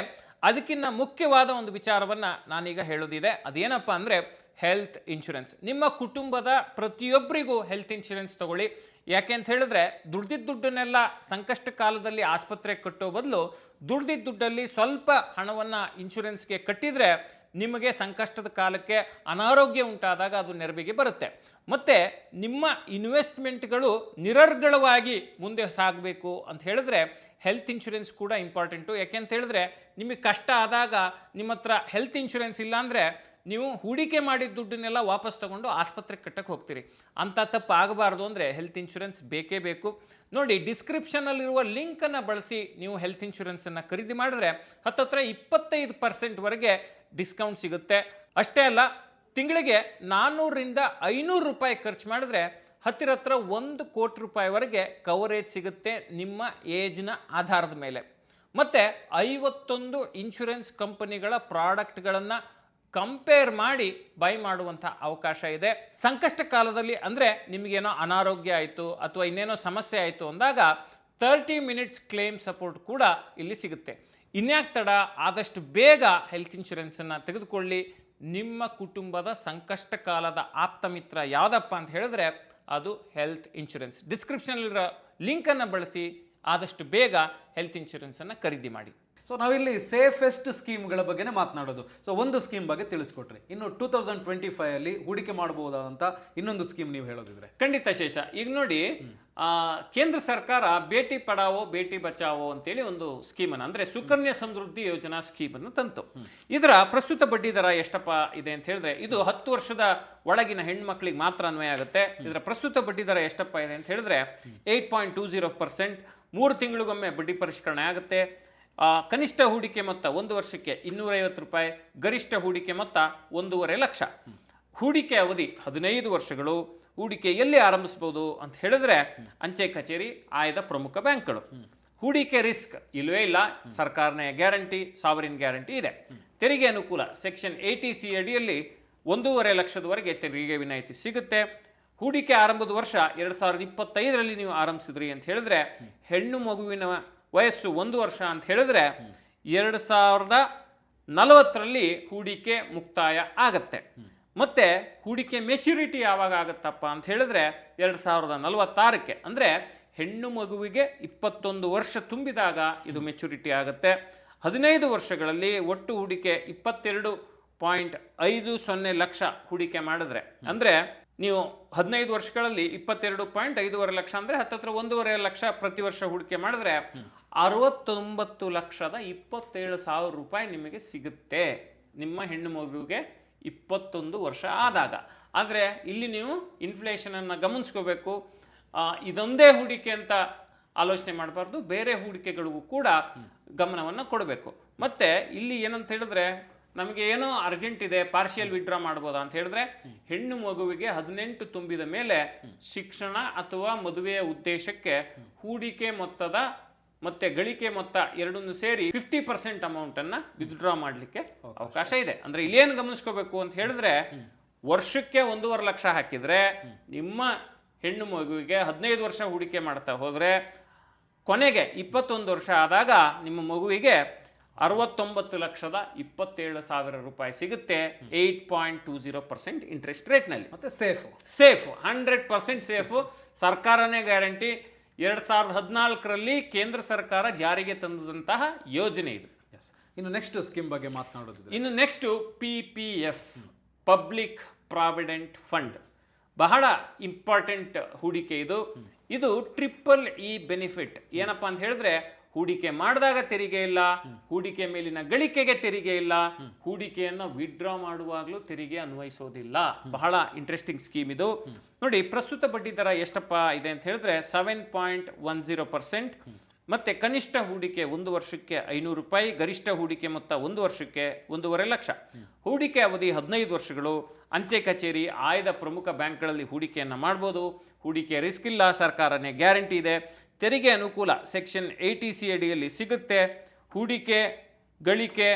ಅದಕ್ಕಿಂತ ಮುಖ್ಯವಾದ ಒಂದು ವಿಚಾರವನ್ನ ನಾನೀಗ ಹೇಳೋದಿದೆ. ಅದೇನಪ್ಪ ಅಂದ್ರೆ ಹೆಲ್ತ್ ಇನ್ಶೂರೆನ್ಸ್. ನಿಮ್ಮ ಕುಟುಂಬದ ಪ್ರತಿಯೊಬ್ಬರಿಗೂ ಹೆಲ್ತ್ ಇನ್ಶೂರೆನ್ಸ್ ತಗೊಳ್ಳಿ. ಯಾಕೆ ಅಂತ ಹೇಳಿದ್ರೆ, ದುಡ್ದಿದ್ದ ದುಡ್ಡನ್ನೆಲ್ಲ ಸಂಕಷ್ಟ ಕಾಲದಲ್ಲಿ ಆಸ್ಪತ್ರೆಗೆ ಕಟ್ಟೋ ಬದಲು ದುಡ್ದಿದ್ದ ದುಡ್ಡಲ್ಲಿ ಸ್ವಲ್ಪ ಹಣವನ್ನು ಇನ್ಶೂರೆನ್ಸ್ಗೆ ಕಟ್ಟಿದರೆ ನಿಮಗೆ ಸಂಕಷ್ಟದ ಕಾಲಕ್ಕೆ ಅನಾರೋಗ್ಯ ಉಂಟಾದಾಗ ಅದು ನೆರವಿಗೆ ಬರುತ್ತೆ. ಮತ್ತು ನಿಮ್ಮ ಇನ್ವೆಸ್ಟ್ಮೆಂಟ್ಗಳು ನಿರರ್ಗಳವಾಗಿ ಮುಂದೆ ಸಾಗಬೇಕು ಅಂತ ಹೇಳಿದ್ರೆ ಹೆಲ್ತ್ ಇನ್ಶೂರೆನ್ಸ್ ಕೂಡ ಇಂಪಾರ್ಟೆಂಟು. ಯಾಕೆ ಅಂತ ಹೇಳಿದ್ರೆ, ನಿಮಗೆ ಕಷ್ಟ ಆದಾಗ ನಿಮ್ಮ ಹತ್ರ ಹೆಲ್ತ್ ಇನ್ಶೂರೆನ್ಸ್ ಇಲ್ಲ ಅಂದರೆ ನೀವು ಹೂಡಿಕೆ ಮಾಡಿದ ದುಡ್ಡನ್ನೆಲ್ಲ ವಾಪಸ್ ತಗೊಂಡು ಆಸ್ಪತ್ರೆಗೆ ಕಟ್ಟಕ್ಕೆ ಹೋಗ್ತೀರಿ. ಅಂಥ ತಪ್ಪು ಆಗಬಾರ್ದು ಅಂದರೆ ಹೆಲ್ತ್ ಇನ್ಶೂರೆನ್ಸ್ ಬೇಕೇ ಬೇಕು. ನೋಡಿ, ಡಿಸ್ಕ್ರಿಪ್ಷನಲ್ಲಿರುವ ಲಿಂಕನ್ನು ಬಳಸಿ ನೀವು ಹೆಲ್ತ್ ಇನ್ಶೂರೆನ್ಸನ್ನು ಖರೀದಿ ಮಾಡಿದ್ರೆ ಹತ್ತತ್ರ 25% ಡಿಸ್ಕೌಂಟ್ ಸಿಗುತ್ತೆ. ಅಷ್ಟೇ ಅಲ್ಲ, ತಿಂಗಳಿಗೆ 400ರಿಂದ 500 ರೂಪಾಯಿ ಖರ್ಚು ಮಾಡಿದ್ರೆ ಹತ್ತಿರ 1 ಕೋಟಿ ರೂಪಾಯಿವರೆಗೆ ಕವರೇಜ್ ಸಿಗುತ್ತೆ ನಿಮ್ಮ ಏಜ್ನ ಆಧಾರದ ಮೇಲೆ. ಮತ್ತು 51 ಇನ್ಶೂರೆನ್ಸ್ ಕಂಪನಿಗಳ ಪ್ರಾಡಕ್ಟ್ಗಳನ್ನು ಕಂಪೇರ್ ಮಾಡಿ ಬೈ ಮಾಡುವಂಥ ಅವಕಾಶ ಇದೆ. ಸಂಕಷ್ಟ ಕಾಲದಲ್ಲಿ ಅಂದರೆ ನಿಮಗೇನೋ ಅನಾರೋಗ್ಯ ಆಯಿತು ಅಥವಾ ಇನ್ನೇನೋ ಸಮಸ್ಯೆ ಆಯಿತು ಅಂದಾಗ 30 ಮಿನಿಟ್ಸ್ ಕ್ಲೇಮ್ ಸಪೋರ್ಟ್ ಕೂಡ ಇಲ್ಲಿ ಸಿಗುತ್ತೆ. ಇನ್ಯಾಕೆ ತಡ, ಆದಷ್ಟು ಬೇಗ ಹೆಲ್ತ್ ಇನ್ಶೂರೆನ್ಸನ್ನು ತೆಗೆದುಕೊಳ್ಳಿ. ನಿಮ್ಮ ಕುಟುಂಬದ ಸಂಕಷ್ಟ ಕಾಲದ ಆಪ್ತ ಮಿತ್ರ ಯಾವುದಪ್ಪ ಅಂತ ಹೇಳಿದ್ರೆ ಅದು ಹೆಲ್ತ್ ಇನ್ಶೂರೆನ್ಸ್. ಡಿಸ್ಕ್ರಿಪ್ಷನಲ್ಲಿರೋ ಲಿಂಕನ್ನು ಬಳಸಿ ಆದಷ್ಟು ಬೇಗ ಹೆಲ್ತ್ ಇನ್ಶೂರೆನ್ಸನ್ನು ಖರೀದಿ ಮಾಡಿ. ಸೊ ನಾವಿಲ್ಲಿ ಸೇಫೆಸ್ಟ್ ಸ್ಕೀಮ್ಗಳ ಬಗ್ಗೆನೇ ಮಾತನಾಡೋದು. ಸೊ ಒಂದು ಸ್ಕೀಮ್ ಬಗ್ಗೆ ತಿಳಿಸ್ಕೊಟ್ರಿ. ಇನ್ನು 2025 ಹೂಡಿಕೆ ಮಾಡಬಹುದಾದಂಥ ಇನ್ನೊಂದು ಸ್ಕೀಮ್ ನೀವು ಹೇಳೋದಿದ್ರೆ? ಖಂಡಿತ ಶೇಷ. ಈಗ ನೋಡಿ, ಕೇಂದ್ರ ಸರ್ಕಾರ ಬೇಟಿ ಪಡಾವೋ ಬೇಟಿ ಬಚಾವೋ ಅಂತೇಳಿ ಒಂದು ಸ್ಕೀಮನ್ನು, ಅಂದರೆ ಸುಕನ್ಯಾ ಸಮೃದ್ಧಿ ಯೋಜನಾ ಸ್ಕೀಮನ್ನು ತಂತು. ಇದರ ಪ್ರಸ್ತುತ ಬಡ್ಡಿ ದರ ಎಷ್ಟಪ್ಪ ಇದೆ ಅಂತ ಹೇಳಿದ್ರೆ, ಇದು 10 ವರ್ಷದ ಒಳಗಿನ ಹೆಣ್ಮಕ್ಳಿಗೆ ಮಾತ್ರ ಅನ್ವಯ ಆಗುತ್ತೆ. ಇದರ ಪ್ರಸ್ತುತ ಬಡ್ಡಿ ದರ ಎಷ್ಟಪ್ಪ ಇದೆ ಅಂತ ಹೇಳಿದ್ರೆ 8.20%. 3 ತಿಂಗಳಿಗೊಮ್ಮೆ ಬಡ್ಡಿ ಪರಿಷ್ಕರಣೆ ಆಗುತ್ತೆ. ಕನಿಷ್ಠ ಹೂಡಿಕೆ ಮೊತ್ತ 1 ವರ್ಷಕ್ಕೆ 250 ರೂಪಾಯಿ, ಗರಿಷ್ಠ ಹೂಡಿಕೆ ಮೊತ್ತ 1.5 ಲಕ್ಷ. ಹೂಡಿಕೆ ಅವಧಿ 15 ವರ್ಷಗಳು. ಹೂಡಿಕೆ ಎಲ್ಲಿ ಆರಂಭಿಸಬಹುದು ಅಂತ ಹೇಳಿದ್ರೆ ಅಂಚೆ ಕಚೇರಿ, ಆಯ್ದ ಪ್ರಮುಖ ಬ್ಯಾಂಕ್ಗಳು. ಹೂಡಿಕೆ ರಿಸ್ಕ್ ಇಲ್ಲವೇ ಇಲ್ಲ, ಸರ್ಕಾರನೇ ಗ್ಯಾರಂಟಿ, ಸಾವರಿನ್ ಗ್ಯಾರಂಟಿ ಇದೆ. ತೆರಿಗೆ ಅನುಕೂಲ, ಸೆಕ್ಷನ್ 80C ಅಡಿಯಲ್ಲಿ 1.5 ಲಕ್ಷದವರೆಗೆ ತೆರಿಗೆ ವಿನಾಯಿತಿ ಸಿಗುತ್ತೆ. ಹೂಡಿಕೆ ಆರಂಭದ ವರ್ಷ 2025ರಲ್ಲಿ ನೀವು ಆರಂಭಿಸಿದ್ರಿ ಅಂತ ಹೇಳಿದ್ರೆ, ಹೆಣ್ಣು ಮಗುವಿನ ವಯಸ್ಸು 1 ವರ್ಷ ಅಂತ ಹೇಳಿದ್ರೆ 2040ರಲ್ಲಿ ಹೂಡಿಕೆ ಮುಕ್ತಾಯ ಆಗತ್ತೆ. ಮತ್ತೆ ಹೂಡಿಕೆ ಮೆಚುರಿಟಿ ಯಾವಾಗ ಆಗತ್ತಪ್ಪ ಅಂತ ಹೇಳಿದ್ರೆ 2046ಕ್ಕೆ, ಅಂದರೆ ಹೆಣ್ಣು ಮಗುವಿಗೆ 21 ವರ್ಷ ತುಂಬಿದಾಗ ಇದು ಮೆಚುರಿಟಿ ಆಗುತ್ತೆ. 15 ವರ್ಷಗಳಲ್ಲಿ ಒಟ್ಟು ಹೂಡಿಕೆ 22.50 ಲಕ್ಷ ಹೂಡಿಕೆ ಮಾಡಿದ್ರೆ, ಅಂದರೆ ನೀವು 15 ವರ್ಷಗಳಲ್ಲಿ 22.5 ಲಕ್ಷ ಅಂದರೆ ಹತ್ತತ್ರ 1.5 ಲಕ್ಷ ಪ್ರತಿ ವರ್ಷ ಹೂಡಿಕೆ ಮಾಡಿದ್ರೆ 69,27,000 ರೂಪಾಯಿ ನಿಮಗೆ ಸಿಗುತ್ತೆ ನಿಮ್ಮ ಹೆಣ್ಣು ಮಗುವಿಗೆ 21 ವರ್ಷ ಆದಾಗ. ಆದರೆ ಇಲ್ಲಿ ನೀವು ಇನ್ಫ್ಲೇಷನನ್ನು ಗಮನಿಸ್ಕೋಬೇಕು. ಇದೊಂದೇ ಹೂಡಿಕೆ ಅಂತ ಆಲೋಚನೆ ಮಾಡಬಾರ್ದು, ಬೇರೆ ಹೂಡಿಕೆಗಳಿಗೂ ಕೂಡ ಗಮನವನ್ನು ಕೊಡಬೇಕು. ಮತ್ತು ಇಲ್ಲಿ ಏನಂತ ಹೇಳಿದ್ರೆ, ನಮಗೆ ಏನೋ ಅರ್ಜೆಂಟ್ ಇದೆ, ಪಾರ್ಷಿಯಲ್ ವಿಡ್ರಾ ಮಾಡ್ಬೋದಾ ಅಂತ ಹೇಳಿದ್ರೆ, ಹೆಣ್ಣು ಮಗುವಿಗೆ 18 ತುಂಬಿದ ಮೇಲೆ ಶಿಕ್ಷಣ ಅಥವಾ ಮದುವೆಯ ಉದ್ದೇಶಕ್ಕೆ ಹೂಡಿಕೆ ಮೊತ್ತದ ಮತ್ತೆ ಗಳಿಕೆ ಮೊತ್ತ ಎರಡನ್ನು ಸೇರಿ 50% ಅಮೌಂಟ್ ಅನ್ನ ವಿತ್ಡ್ರಾ ಮಾಡಲಿಕ್ಕೆ ಅವಕಾಶ ಇದೆ. ಅಂದ್ರೆ ಇಲ್ಲೇನು ಗಮನಿಸ್ಕೋಬೇಕು ಅಂತ ಹೇಳಿದ್ರೆ, ವರ್ಷಕ್ಕೆ 1.5 ಲಕ್ಷ ಹಾಕಿದ್ರೆ ನಿಮ್ಮ ಹೆಣ್ಣು ಮಗುವಿಗೆ 15 ವರ್ಷ ಹೂಡಿಕೆ ಮಾಡ್ತಾ ಹೋದ್ರೆ ಕೊನೆಗೆ 21 ವರ್ಷ ಆದಾಗ ನಿಮ್ಮ ಮಗುವಿಗೆ 69,27,000 ರೂಪಾಯಿ ಸಿಗುತ್ತೆ. 8.20% ಇಂಟ್ರೆಸ್ಟ್ ರೇಟ್ನಲ್ಲಿ. ಮತ್ತೆ ಸೇಫ್ 100% ಸೇಫು. ಸರ್ಕಾರನೇ ಗ್ಯಾರಂಟಿ. 2014ರಲ್ಲಿ ಕೇಂದ್ರ ಸರ್ಕಾರ ಜಾರಿಗೆ ತಂದಂತಹ ಯೋಜನೆ ಇದು. ಇನ್ನು ನೆಕ್ಸ್ಟ್ ಸ್ಕೀಮ್ ಬಗ್ಗೆ ಮಾತನಾಡೋದು. ಇನ್ನು next PPF, public provident fund, ಬಹಳ ಇಂಪಾರ್ಟೆಂಟ್ ಹೂಡಿಕೆ ಇದು. ಇದು EEE ಬೆನಿಫಿಟ್. ಏನಪ್ಪಾ ಅಂತ ಹೇಳಿದ್ರೆ, ಹೂಡಿಕೆ ಮಾಡಿದಾಗ ತೆರಿಗೆ ಇಲ್ಲ, ಹೂಡಿಕೆ ಮೇಲಿನ ಗಳಿಕೆಗೆ ತೆರಿಗೆ ಇಲ್ಲ, ಹೂಡಿಕೆಯನ್ನು ವಿಡ್ರಾ ಮಾಡುವಾಗಲೂ ತೆರಿಗೆ ಅನ್ವಯಿಸೋದಿಲ್ಲ. ಬಹಳ ಇಂಟ್ರೆಸ್ಟಿಂಗ್ ಸ್ಕೀಮ್ ಇದು. ನೋಡಿ, ಪ್ರಸ್ತುತ ಬಡ್ಡಿ ದರ ಎಷ್ಟಪ್ಪ ಇದೆ ಅಂತ ಹೇಳಿದ್ರೆ 7.10%. ಮತ್ತೆ ಕನಿಷ್ಠ ಹೂಡಿಕೆ 1 ವರ್ಷಕ್ಕೆ 500 ರೂಪಾಯಿ, ಗರಿಷ್ಠ ಹೂಡಿಕೆ ಮೊತ್ತ 1 ವರ್ಷಕ್ಕೆ 1.5 ಲಕ್ಷ. ಹೂಡಿಕೆ ಅವಧಿ 15 ವರ್ಷಗಳು. ಅಂಚೆ ಕಚೇರಿ, ಆಯ್ದ ಪ್ರಮುಖ ಬ್ಯಾಂಕ್ಗಳಲ್ಲಿ ಹೂಡಿಕೆಯನ್ನು ಮಾಡ್ಬೋದು. ಹೂಡಿಕೆ ರಿಸ್ಕ್ ಇಲ್ಲ, ಸರ್ಕಾರನೇ ಗ್ಯಾರಂಟಿ ಇದೆ. ತೆರಿಗೆ ಅನುಕೂಲ ಸೆಕ್ಷನ್ 80C ಅಡಿಯಲ್ಲಿ ಸಿಗುತ್ತೆ. ಹೂಡಿಕೆ, ಗಳಿಕೆ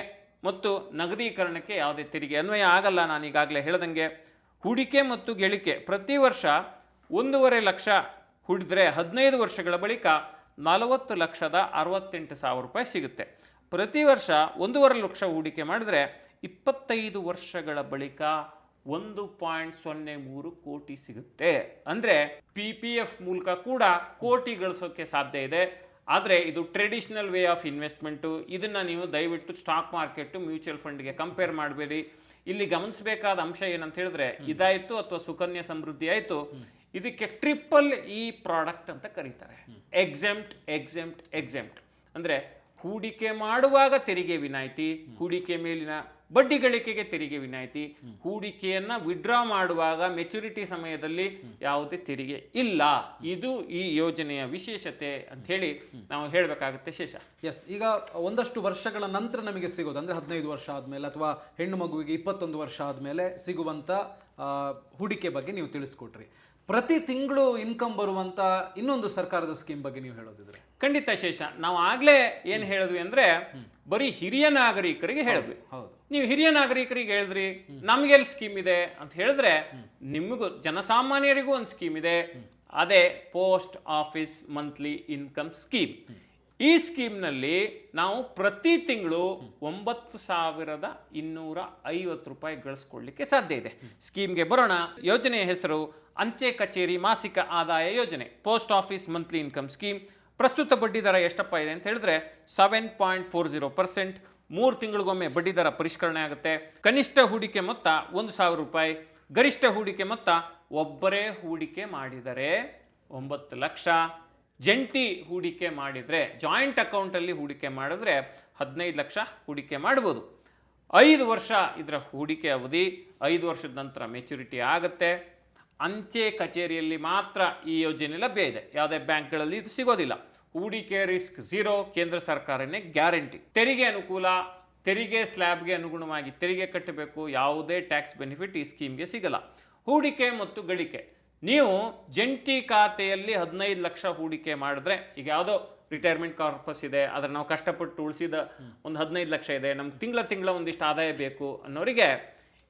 ಮತ್ತು ನಗದೀಕರಣಕ್ಕೆ ಯಾವುದೇ ತೆರಿಗೆ ಅನ್ವಯ ಆಗಲ್ಲ. ನಾನು ಈಗಾಗಲೇ ಹೇಳ್ದಂಗೆ ಹೂಡಿಕೆ ಮತ್ತು ಗಳಿಕೆ ಪ್ರತಿ ವರ್ಷ 1.5 ಲಕ್ಷ ಹೂಡಿದ್ರೆ 15 ವರ್ಷಗಳ ಬಳಿಕ 40,68,000 ರೂಪಾಯಿ ಸಿಗುತ್ತೆ. ಪ್ರತಿ ವರ್ಷ 1.5 ಲಕ್ಷ ಹೂಡಿಕೆ ಮಾಡಿದ್ರೆ 25 ವರ್ಷಗಳ ಬಳಿಕ 1.03 ಕೋಟಿ ಸಿಗುತ್ತೆ. ಅಂದರೆ PPF ಮೂಲಕ ಕೂಡ ಕೋಟಿ ಗಳಿಸೋಕೆ ಸಾಧ್ಯ ಇದೆ. ಆದರೆ ಇದು ಟ್ರೆಡಿಷನಲ್ ವೇ ಆಫ್ ಇನ್ವೆಸ್ಟ್ಮೆಂಟು. ಇದನ್ನು ನೀವು ದಯವಿಟ್ಟು ಸ್ಟಾಕ್ ಮಾರ್ಕೆಟು, ಮ್ಯೂಚುವಲ್ ಫಂಡ್ಗೆ ಕಂಪೇರ್ ಮಾಡಬೇಡಿ. ಇಲ್ಲಿ ಗಮನಿಸಬೇಕಾದ ಅಂಶ ಏನಂತ ಹೇಳಿದ್ರೆ, ಇದಾಯಿತು ಅಥವಾ ಸುಕನ್ಯಾ ಸಮೃದ್ಧಿ ಆಯಿತು, ಇದಕ್ಕೆ EEE ಪ್ರಾಡಕ್ಟ್ ಅಂತ ಕರೀತಾರೆ. ಎಕ್ಸೆಂಪ್ಟ್ ಅಂದರೆ ಹೂಡಿಕೆ ಮಾಡುವಾಗ ತೆರಿಗೆ ವಿನಾಯಿತಿ, ಹೂಡಿಕೆ ಮೇಲಿನ ಬಡ್ಡಿ ಗಳಿಕೆಗೆ ತೆರಿಗೆ ವಿನಾಯಿತಿ, ಹೂಡಿಕೆಯನ್ನ ವಿಡ್ರಾ ಮಾಡುವಾಗ ಮೆಚುರಿಟಿ ಸಮಯದಲ್ಲಿ ಯಾವುದೇ ತೆರಿಗೆ ಇಲ್ಲ. ಇದು ಈ ಯೋಜನೆಯ ವಿಶೇಷತೆ ಅಂತ ಹೇಳಿ ನಾವು ಹೇಳಬೇಕಾಗುತ್ತೆ. ಶೇಷ, ಎಸ್, ಈಗ ಒಂದಷ್ಟು ವರ್ಷಗಳ ನಂತರ ನಮಗೆ ಸಿಗೋದು ಅಂದ್ರೆ 15 ವರ್ಷ ಆದ್ಮೇಲೆ ಅಥವಾ ಹೆಣ್ಣು ಮಗುವಿಗೆ 21 ವರ್ಷ ಆದ್ಮೇಲೆ ಸಿಗುವಂತ ಹೂಡಿಕೆ ಬಗ್ಗೆ ನೀವು ತಿಳಿಸ್ಕೊಟ್ರಿ. ಪ್ರತಿ ತಿಂಗಳು ಇನ್ಕಮ್ ಬರುವಂತ ಇನ್ನೊಂದು ಸರ್ಕಾರದ ಸ್ಕೀಮ್ ಬಗ್ಗೆ ನೀವು ಹೇಳೋದಿದ್ರೆ? ಖಂಡಿತ ಶೇಷ. ನಾವು ಆಗ್ಲೇ ಏನ್ ಹೇಳಿದ್ವಿ ಅಂದ್ರೆ, ಬರೀ ಹಿರಿಯ ನಾಗರಿಕರಿಗೆ ಹೇಳಿದ್ವಿ. ನೀವು ಹಿರಿಯ ನಾಗರಿಕರಿಗೆ ಹೇಳಿದ್ರಿ, ನಮ್ಗೆಲ್ಲಿ ಸ್ಕೀಮ್ ಇದೆ ಅಂತ ಹೇಳಿದ್ರೆ, ನಿಮಗೂ ಜನಸಾಮಾನ್ಯರಿಗೂ ಒಂದು ಸ್ಕೀಮ್ ಇದೆ. ಅದೇ post office monthly income scheme. ಈ ಸ್ಕೀಮ್ನಲ್ಲಿ ನಾವು ಪ್ರತಿ ತಿಂಗಳು 9,250 ರೂಪಾಯಿ ಗಳಿಸ್ಕೊಳ್ಳಿಕ್ಕೆ ಸಾಧ್ಯ ಇದೆ. ಸ್ಕೀಮ್ಗೆ ಬರೋಣ. ಯೋಜನೆಯ ಹೆಸರು ಅಂಚೆ ಕಚೇರಿ ಮಾಸಿಕ ಆದಾಯ ಯೋಜನೆ, post office monthly income scheme. ಪ್ರಸ್ತುತ ಬಡ್ಡಿ ದರ ಎಷ್ಟಪ್ಪ ಇದೆ ಅಂತ ಹೇಳಿದ್ರೆ 7.40%. 3 ತಿಂಗಳಿಗೊಮ್ಮೆ ಬಡ್ಡಿ ದರ ಪರಿಷ್ಕರಣೆ ಆಗುತ್ತೆ. ಕನಿಷ್ಠ ಹೂಡಿಕೆ ಮೊತ್ತ 1,000 ರೂಪಾಯಿ, ಗರಿಷ್ಠ ಹೂಡಿಕೆ ಮೊತ್ತ ಒಬ್ಬರೇ ಹೂಡಿಕೆ ಮಾಡಿದರೆ 9 ಲಕ್ಷ. ಜಂಟಿ ಹೂಡಿಕೆ ಮಾಡಿದರೆ, ಜಾಯಿಂಟ್ ಅಕೌಂಟಲ್ಲಿ ಹೂಡಿಕೆ ಮಾಡಿದ್ರೆ 15 ಲಕ್ಷ ಹೂಡಿಕೆ ಮಾಡ್ಬೋದು. 5 ವರ್ಷ ಇದರ ಹೂಡಿಕೆ ಅವಧಿ. 5 ವರ್ಷದ ನಂತರ ಮೆಚುರಿಟಿ ಆಗುತ್ತೆ. ಅಂಚೆ ಕಚೇರಿಯಲ್ಲಿ ಮಾತ್ರ ಈ ಯೋಜನೆ ಲಭ್ಯ ಇದೆ, ಯಾವುದೇ ಬ್ಯಾಂಕ್ಗಳಲ್ಲಿ ಇದು ಸಿಗೋದಿಲ್ಲ. ಹೂಡಿಕೆ ರಿಸ್ಕ್ 0, ಕೇಂದ್ರ ಸರ್ಕಾರನೇ ಗ್ಯಾರಂಟಿ. ತೆರಿಗೆ ಅನುಕೂಲ, ತೆರಿಗೆ ಸ್ಲ್ಯಾಬ್ಗೆ ಅನುಗುಣವಾಗಿ ತೆರಿಗೆ ಕಟ್ಟಬೇಕು. ಯಾವುದೇ ಟ್ಯಾಕ್ಸ್ ಬೆನಿಫಿಟ್ ಈ ಸ್ಕೀಮ್ಗೆ ಸಿಗಲ್ಲ. ಹೂಡಿಕೆ ಮತ್ತು ಗಳಿಕೆ, ನೀವು ಜಂಟಿ ಖಾತೆಯಲ್ಲಿ 15 ಲಕ್ಷ ಹೂಡಿಕೆ ಮಾಡಿದ್ರೆ, ಈಗ ಯಾವುದೋ ರಿಟೈರ್ಮೆಂಟ್ ಕಾರ್ಪಸ್ ಇದೆ, ಅದನ್ನು ನಾವು ಕಷ್ಟಪಟ್ಟು ಉಳಿಸಿದ ಒಂದು 15 ಲಕ್ಷ ಇದೆ, ನಮ್ಗೆ ತಿಂಗಳ ಒಂದಿಷ್ಟು ಆದಾಯ ಬೇಕು ಅನ್ನೋರಿಗೆ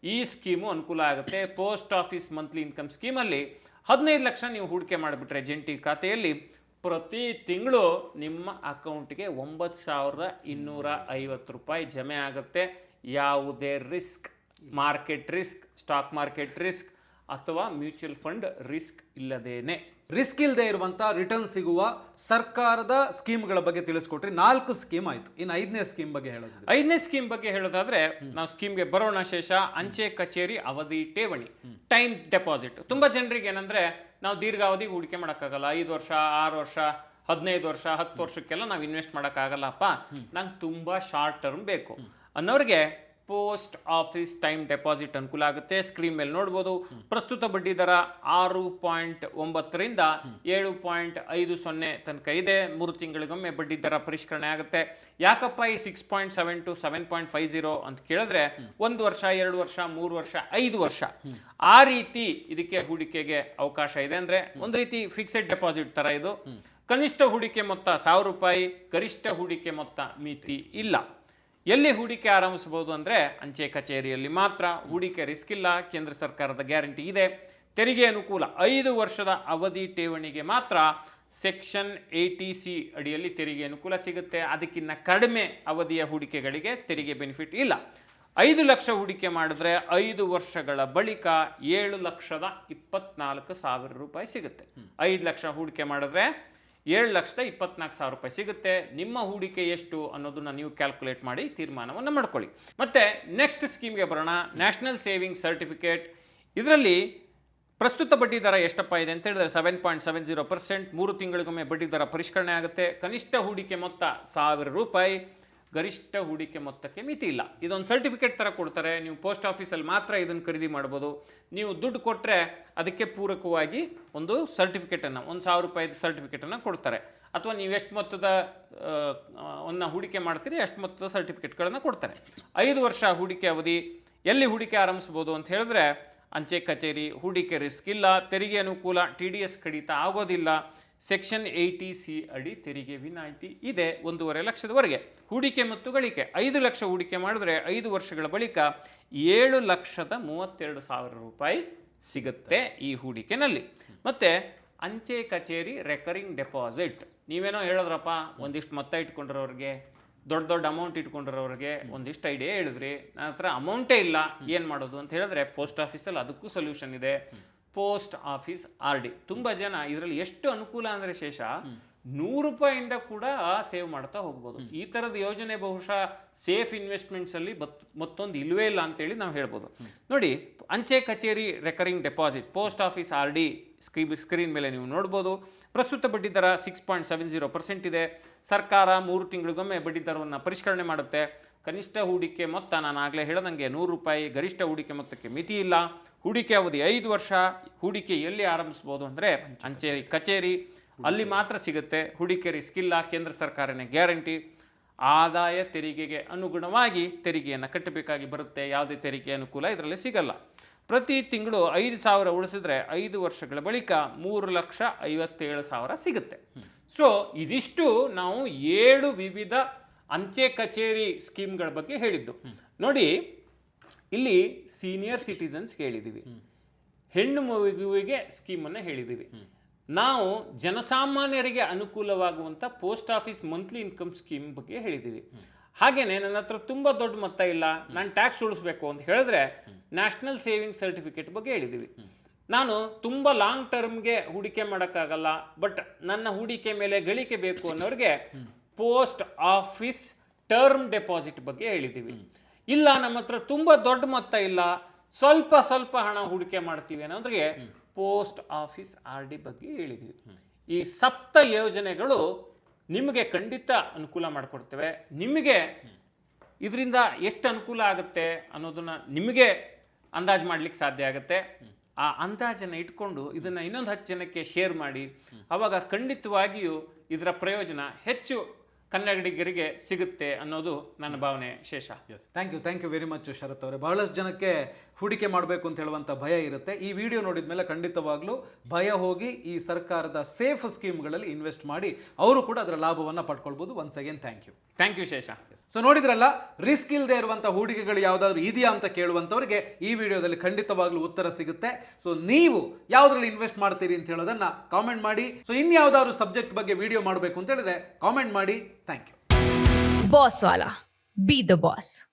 ಈ ಸ್ಕೀಮು ಅನುಕೂಲ ಆಗುತ್ತೆ. ಪೋಸ್ಟ್ ಆಫೀಸ್ ಮಂತ್ಲಿ ಇನ್ಕಮ್ ಸ್ಕೀಮಲ್ಲಿ 15 ಲಕ್ಷ ನೀವು ಹೂಡಿಕೆ ಮಾಡಿಬಿಟ್ರೆ ಜಂಟಿ ಖಾತೆಯಲ್ಲಿ ಪ್ರತಿ ತಿಂಗಳು ನಿಮ್ಮ ಅಕೌಂಟ್ಗೆ 9,250 ರೂಪಾಯಿ ಜಮೆ ಆಗುತ್ತೆ. ಯಾವುದೇ risk, market risk, stock market risk ಅಥವಾ ಮ್ಯೂಚುವಲ್ ಫಂಡ್ ರಿಸ್ಕ್ ಇಲ್ಲದೇನೆ, ರಿಸ್ಕ್ ಇಲ್ಲದೆ ಇರುವಂತ ರಿಟರ್ನ್ ಸಿಗುವ ಸರ್ಕಾರದ ಸ್ಕೀಮ್ಗಳ ಬಗ್ಗೆ ತಿಳಿಸ್ಕೊಟ್ರಿ. 4 ಸ್ಕೀಮ್ ಆಯ್ತು. ಇನ್ನು 5ನೇ ಸ್ಕೀಮ್ ಬಗ್ಗೆ ಹೇಳೋದು. 5ನೇ ಸ್ಕೀಮ್ ಬಗ್ಗೆ ಹೇಳೋದಾದ್ರೆ ನಾವು ಸ್ಕೀಮ್ಗೆ ಬರೋಣ ಶೇಷ. ಅಂಚೆ ಕಚೇರಿ ಅವಧಿ ಠೇವಣಿ, ಟೈಮ್ ಡೆಪಾಸಿಟ್. ತುಂಬಾ ಜನರಿಗೆ ಏನಂದ್ರೆ, ನಾವು ದೀರ್ಘಾವಧಿಗೆ ಹೂಡಿಕೆ ಮಾಡೋಕ್ಕಾಗಲ್ಲ, 5 ವರ್ಷ, 6 ವರ್ಷ, 15 ವರ್ಷ, 10 ವರ್ಷಕ್ಕೆಲ್ಲ ನಾವು ಇನ್ವೆಸ್ಟ್ ಮಾಡೋಕ್ಕಾಗಲ್ಲಪ್ಪ, ನಂಗೆ ತುಂಬಾ ಶಾರ್ಟ್ ಟರ್ಮ್ ಬೇಕು ಅನ್ನೋರಿಗೆ ಪೋಸ್ಟ್ ಆಫೀಸ್ ಟೈಮ್ ಡೆಪಾಸಿಟ್ ಅನುಕೂಲ ಆಗುತ್ತೆ. ಸ್ಕ್ರೀನ್ ಮೇಲೆ ನೋಡ್ಬೋದು, ಪ್ರಸ್ತುತ ಬಡ್ಡಿ ದರ 6.9ರಿಂದ 7.50 ತನಕ ಇದೆ. 3 ತಿಂಗಳಿಗೊಮ್ಮೆ ಬಡ್ಡಿ ದರ ಪರಿಷ್ಕರಣೆ ಆಗುತ್ತೆ. ಯಾಕಪ್ಪ ಈ 6.7 to 7.50 ಅಂತ ಕೇಳಿದ್ರೆ 1 ವರ್ಷ, 2 ವರ್ಷ, 3 ವರ್ಷ, 5 ವರ್ಷ ಆ ರೀತಿ ಇದಕ್ಕೆ ಹೂಡಿಕೆಗೆ ಅವಕಾಶ ಇದೆ. ಅಂದ್ರೆ ಒಂದು ರೀತಿ ಫಿಕ್ಸೆಡ್ ಡೆಪಾಸಿಟ್ ತರ ಇದು. ಕನಿಷ್ಠ ಹೂಡಿಕೆ ಮೊತ್ತ 1000 ರೂಪಾಯಿ, ಗರಿಷ್ಠ ಹೂಡಿಕೆ ಮೊತ್ತ ಮಿತಿ ಇಲ್ಲ. ಎಲ್ಲಿ ಹೂಡಿಕೆ ಆರಂಭಿಸಬಹುದು ಅಂದರೆ ಅಂಚೆ ಕಚೇರಿಯಲ್ಲಿ ಮಾತ್ರ. ಹೂಡಿಕೆ ರಿಸ್ಕ್ ಇಲ್ಲ, ಕೇಂದ್ರ ಸರ್ಕಾರದ ಗ್ಯಾರಂಟಿ ಇದೆ. ತೆರಿಗೆ ಅನುಕೂಲ 5 ವರ್ಷದ ಅವಧಿ ಠೇವಣಿಗೆ ಮಾತ್ರ ಸೆಕ್ಷನ್ 80C ಅಡಿಯಲ್ಲಿ ತೆರಿಗೆ ಅನುಕೂಲ ಸಿಗುತ್ತೆ. ಅದಕ್ಕಿಂತ ಕಡಿಮೆ ಅವಧಿಯ ಹೂಡಿಕೆಗಳಿಗೆ ತೆರಿಗೆ ಬೆನಿಫಿಟ್ ಇಲ್ಲ. 5 ಲಕ್ಷ ಹೂಡಿಕೆ ಮಾಡಿದ್ರೆ 5 ವರ್ಷಗಳ ಬಳಿಕ 7,24,000 ರೂಪಾಯಿ ಸಿಗುತ್ತೆ. 5 ಲಕ್ಷ ಹೂಡಿಕೆ ಮಾಡಿದ್ರೆ 7,24,000 ರೂಪಾಯಿ ಸಿಗುತ್ತೆ. ನಿಮ್ಮ ಹೂಡಿಕೆ ಎಷ್ಟು ಅನ್ನೋದನ್ನ ನೀವು ಕ್ಯಾಲ್ಕುಲೇಟ್ ಮಾಡಿ ತೀರ್ಮಾನವನ್ನು ಮಾಡ್ಕೊಳ್ಳಿ. ಮತ್ತೆ ನೆಕ್ಸ್ಟ್ ಸ್ಕೀಮ್ಗೆ ಬರೋಣ, ನ್ಯಾಷನಲ್ ಸೇವಿಂಗ್ ಸರ್ಟಿಫಿಕೇಟ್. ಇದರಲ್ಲಿ ಪ್ರಸ್ತುತ ಬಡ್ಡಿ ದರ ಎಷ್ಟಪ್ಪ ಇದೆ ಅಂತ ಹೇಳಿದ್ರೆ 7.70%. 3 ತಿಂಗಳಿಗೊಮ್ಮೆ ಬಡ್ಡಿ ದರ ಪರಿಷ್ಕರಣೆ ಆಗುತ್ತೆ. ಕನಿಷ್ಠ ಹೂಡಿಕೆ ಮೊತ್ತ 1,000 ರೂಪಾಯಿ, ಗರಿಷ್ಠ ಹೂಡಿಕೆ ಮೊತ್ತಕ್ಕೆ ಮಿತಿ ಇಲ್ಲ. ಇದೊಂದು ಸರ್ಟಿಫಿಕೇಟ್ ಥರ ಕೊಡ್ತಾರೆ. ನೀವು ಪೋಸ್ಟ್ ಆಫೀಸಲ್ಲಿ ಮಾತ್ರ ಇದನ್ನು ಖರೀದಿ ಮಾಡ್ಬೋದು. ನೀವು ದುಡ್ಡು ಕೊಟ್ಟರೆ ಅದಕ್ಕೆ ಪೂರಕವಾಗಿ ಒಂದು ಸರ್ಟಿಫಿಕೇಟನ್ನು, 1,000 ರೂಪಾಯಿದ ಸರ್ಟಿಫಿಕೇಟನ್ನು ಕೊಡ್ತಾರೆ. ಅಥವಾ ನೀವು ಎಷ್ಟು ಮೊತ್ತದ ಹೂಡಿಕೆ ಮಾಡ್ತೀರಿ ಅಷ್ಟು ಮೊತ್ತದ ಸರ್ಟಿಫಿಕೇಟ್ಗಳನ್ನು ಕೊಡ್ತಾರೆ. 5 ವರ್ಷ ಹೂಡಿಕೆ ಅವಧಿ. ಎಲ್ಲಿ ಹೂಡಿಕೆ ಆರಂಭಿಸ್ಬೋದು ಅಂತ ಹೇಳಿದ್ರೆ ಅಂಚೆ ಕಚೇರಿ. ಹೂಡಿಕೆ ರಿಸ್ಕ್ ಇಲ್ಲ, ತೆರಿಗೆ ಅನುಕೂಲ, TDS ಕಡಿತ ಆಗೋದಿಲ್ಲ. ಸೆಕ್ಷನ್ 80C ಅಡಿ ತೆರಿಗೆ ವಿನಾಯಿತಿ ಇದೆ 1.5 ಲಕ್ಷದವರೆಗೆ. ಹೂಡಿಕೆ ಮತ್ತು ಗಳಿಕೆ 5 ಲಕ್ಷ ಹೂಡಿಕೆ ಮಾಡಿದ್ರೆ 5 ವರ್ಷಗಳ ಬಳಿಕ 7,32,000 ರೂಪಾಯಿ ಸಿಗುತ್ತೆ ಈ ಹೂಡಿಕೆನಲ್ಲಿ. ಮತ್ತೆ ಅಂಚೆ ಕಚೇರಿ ರೆಕರಿಂಗ್ ಡೆಪಾಸಿಟ್. ನೀವೇನೋ ಹೇಳಿದ್ರಪ್ಪ, ಒಂದಿಷ್ಟು ಮೊತ್ತ ಇಟ್ಕೊಂಡಿರೋರಿಗೆ, ದೊಡ್ಡ ಅಮೌಂಟ್ ಇಟ್ಕೊಂಡಿರೋರಿಗೆ ಒಂದಿಷ್ಟು ಐಡಿಯಾ ಹೇಳಿದ್ರಿ. ನನ್ನ ಹತ್ರ ಅಮೌಂಟೇ ಇಲ್ಲ, ಏನು ಮಾಡೋದು ಅಂತ ಹೇಳಿದ್ರೆ ಪೋಸ್ಟ್ ಆಫೀಸಲ್ಲಿ ಅದಕ್ಕೂ ಸೊಲ್ಯೂಷನ್ ಇದೆ. Post office RD. ತುಂಬ ಜನ ಇದರಲ್ಲಿ ಎಷ್ಟು ಅನುಕೂಲ ಅಂದರೆ ಶೇಷ 100 ರೂಪಾಯಿಂದ ಕೂಡ ಸೇವ್ ಮಾಡ್ತಾ ಹೋಗ್ಬೋದು. ಈ ಥರದ ಯೋಜನೆ ಬಹುಶಃ ಸೇಫ್ ಇನ್ವೆಸ್ಟ್ಮೆಂಟ್ಸಲ್ಲಿ ಮತ್ತೊಂದು ಇಲ್ಲವೇ ಇಲ್ಲ ಅಂತೇಳಿ ನಾವು ಹೇಳ್ಬೋದು. ನೋಡಿ, ಅಂಚೆ ಕಚೇರಿ recurring deposit, post office RD screen ಮೇಲೆ ನೀವು ನೋಡ್ಬೋದು. ಪ್ರಸ್ತುತ ಬಡ್ಡಿ ದರ 6.70% ಇದೆ. ಸರ್ಕಾರ 3 ತಿಂಗಳಿಗೊಮ್ಮೆ ಬಡ್ಡಿ ದರವನ್ನು ಪರಿಷ್ಕರಣೆ ಮಾಡುತ್ತೆ. ಕನಿಷ್ಠ ಹೂಡಿಕೆ ಮೊತ್ತ ನಾನು ಆಗಲೇ ಹೇಳ್ದಂಗೆ 100 ರೂಪಾಯಿ, ಗರಿಷ್ಠ ಹೂಡಿಕೆ ಮೊತ್ತಕ್ಕೆ ಮಿತಿ ಇಲ್ಲ. ಹೂಡಿಕೆ ಅವಧಿ 5 ವರ್ಷ. ಹೂಡಿಕೆ ಎಲ್ಲಿ ಆರಂಭಿಸ್ಬೋದು ಅಂದರೆ ಅಂಚೆ ಕಚೇರಿ, ಅಲ್ಲಿ ಮಾತ್ರ ಸಿಗುತ್ತೆ. ಹೂಡಿಕೆ ರಿಸ್ಕ್ ಇಲ್ಲ, ಕೇಂದ್ರ ಸರ್ಕಾರನೇ ಗ್ಯಾರಂಟಿ. ಆದಾಯ ತೆರಿಗೆಗೆ ಅನುಗುಣವಾಗಿ ತೆರಿಗೆಯನ್ನು ಕಟ್ಟಬೇಕಾಗಿ ಬರುತ್ತೆ. ಯಾವುದೇ ತೆರಿಗೆ ಅನುಕೂಲ ಇದರಲ್ಲಿ ಸಿಗಲ್ಲ. ಪ್ರತಿ ತಿಂಗಳು 5,000 ಉಳಿಸಿದ್ರೆ 5 ವರ್ಷಗಳ ಬಳಿಕ 3,57,000 ಸಿಗುತ್ತೆ. ಸೊ ಇದಿಷ್ಟು ನಾವು 7 ವಿವಿಧ ಅಂಚೆ ಕಚೇರಿ ಸ್ಕೀಮ್ಗಳ ಬಗ್ಗೆ ಹೇಳಿದ್ದು. ನೋಡಿ, ಇಲ್ಲಿ ಸೀನಿಯರ್ ಸಿಟಿಸನ್ಸ್ ಹೇಳಿದ್ದೀವಿ, ಹೆಣ್ಣು ಮಗುವಿಗೆ ಸ್ಕೀಮನ್ನು ಹೇಳಿದ್ದೀವಿ. ನಾವು ಜನಸಾಮಾನ್ಯರಿಗೆ ಅನುಕೂಲವಾಗುವಂಥ post office monthly income scheme ಬಗ್ಗೆ ಹೇಳಿದ್ದೀವಿ. ಹಾಗೇನೆ ನನ್ನ ಹತ್ರ ತುಂಬ ದೊಡ್ಡ ಮೊತ್ತ ಇಲ್ಲ, ನಾನು ಟ್ಯಾಕ್ಸ್ ಉಳಿಸ್ಬೇಕು ಅಂತ ಹೇಳಿದ್ರೆ ನ್ಯಾಷನಲ್ ಸೇವಿಂಗ್ ಸರ್ಟಿಫಿಕೇಟ್ ಬಗ್ಗೆ ಹೇಳಿದ್ದೀವಿ. ನಾನು ತುಂಬ ಲಾಂಗ್ ಟರ್ಮ್ಗೆ ಹೂಡಿಕೆ ಮಾಡೋಕ್ಕಾಗಲ್ಲ, ಬಟ್ ನನ್ನ ಹೂಡಿಕೆ ಮೇಲೆ ಗಳಿಕೆ ಬೇಕು ಅನ್ನೋರಿಗೆ ಪೋಸ್ಟ್ ಆಫೀಸ್ ಟರ್ಮ್ ಡೆಪಾಸಿಟ್ ಬಗ್ಗೆ ಹೇಳಿದ್ದೀವಿ. ಇಲ್ಲ, ನಮ್ಮ ಹತ್ರ ತುಂಬ ದೊಡ್ಡ ಮೊತ್ತ ಇಲ್ಲ, ಸ್ವಲ್ಪ ಹಣ ಹೂಡಿಕೆ ಮಾಡ್ತೀವಿ ಅನ್ನೋದ್ರಿಗೆ ಪೋಸ್ಟ್ ಆಫೀಸ್ RD ಬಗ್ಗೆ ಹೇಳಿದ್ದೀವಿ. ಈ 7 ಯೋಜನೆಗಳು ನಿಮಗೆ ಖಂಡಿತ ಅನುಕೂಲ ಮಾಡಿಕೊಡ್ತೇವೆ. ನಿಮಗೆ ಇದರಿಂದ ಎಷ್ಟು ಅನುಕೂಲ ಆಗುತ್ತೆ ಅನ್ನೋದನ್ನ ನಿಮಗೆ ಅಂದಾಜು ಮಾಡ್ಲಿಕ್ಕೆ ಸಾಧ್ಯ ಆಗುತ್ತೆ. ಆ ಅಂದಾಜನ್ನು ಇಟ್ಕೊಂಡು ಇದನ್ನು ಇನ್ನೊಂದು 10 ಜನಕ್ಕೆ ಶೇರ್ ಮಾಡಿ. ಆವಾಗ ಖಂಡಿತವಾಗಿಯೂ ಇದರ ಪ್ರಯೋಜನ ಹೆಚ್ಚು ಕನ್ನಡಿಗರಿಗೆ ಸಿಗುತ್ತೆ ಅನ್ನೋದು ನನ್ನ ಭಾವನೆ. ಶೇಷ. ಥ್ಯಾಂಕ್ ಯು ವೆರಿ ಮಚ್ ಶರತ್ ಅವರೇ. ಬಹಳಷ್ಟು ಜನಕ್ಕೆ ಹೂಡಿಕೆ ಮಾಡಬೇಕು ಅಂತ ಹೇಳುವಂಥ ಭಯ ಇರುತ್ತೆ. ಈ ವಿಡಿಯೋ ನೋಡಿದ ಮೇಲೆ ಖಂಡಿತವಾಗ್ಲೂ ಭಯ ಹೋಗಿ ಈ ಸರ್ಕಾರದ ಸೇಫ್ ಸ್ಕೀಮ್ಗಳಲ್ಲಿ ಇನ್ವೆಸ್ಟ್ ಮಾಡಿ ಅವರು ಕೂಡ ಅದರ ಲಾಭವನ್ನು ಪಡ್ಕೊಳ್ಬೋದು. ಒನ್ಸ್ ಅಗೇನ್ ಥ್ಯಾಂಕ್ ಯು ಶೇಷ. ಸೊ ನೋಡಿದ್ರಲ್ಲ, ರಿಸ್ಕ್ ಇಲ್ಲದೆ ಇರುವಂಥ ಹೂಡಿಕೆಗಳು ಯಾವುದಾದ್ರು ಇದೆಯಾ ಅಂತ ಕೇಳುವಂಥವ್ರಿಗೆ ಈ ವಿಡಿಯೋದಲ್ಲಿ ಖಂಡಿತವಾಗ್ಲೂ ಉತ್ತರ ಸಿಗುತ್ತೆ. ಸೊ ನೀವು ಯಾವುದ್ರಲ್ಲಿ ಇನ್ವೆಸ್ಟ್ ಮಾಡ್ತೀರಿ ಅಂತ ಹೇಳೋದನ್ನ ಕಾಮೆಂಟ್ ಮಾಡಿ. ಸೊ ಇನ್ಯಾವುದಾದ್ರು ಸಬ್ಜೆಕ್ಟ್ ಬಗ್ಗೆ ವಿಡಿಯೋ ಮಾಡಬೇಕು ಅಂತ ಹೇಳಿದ್ರೆ ಕಾಮೆಂಟ್ ಮಾಡಿ. Thank you. Boss Wala. Be the boss.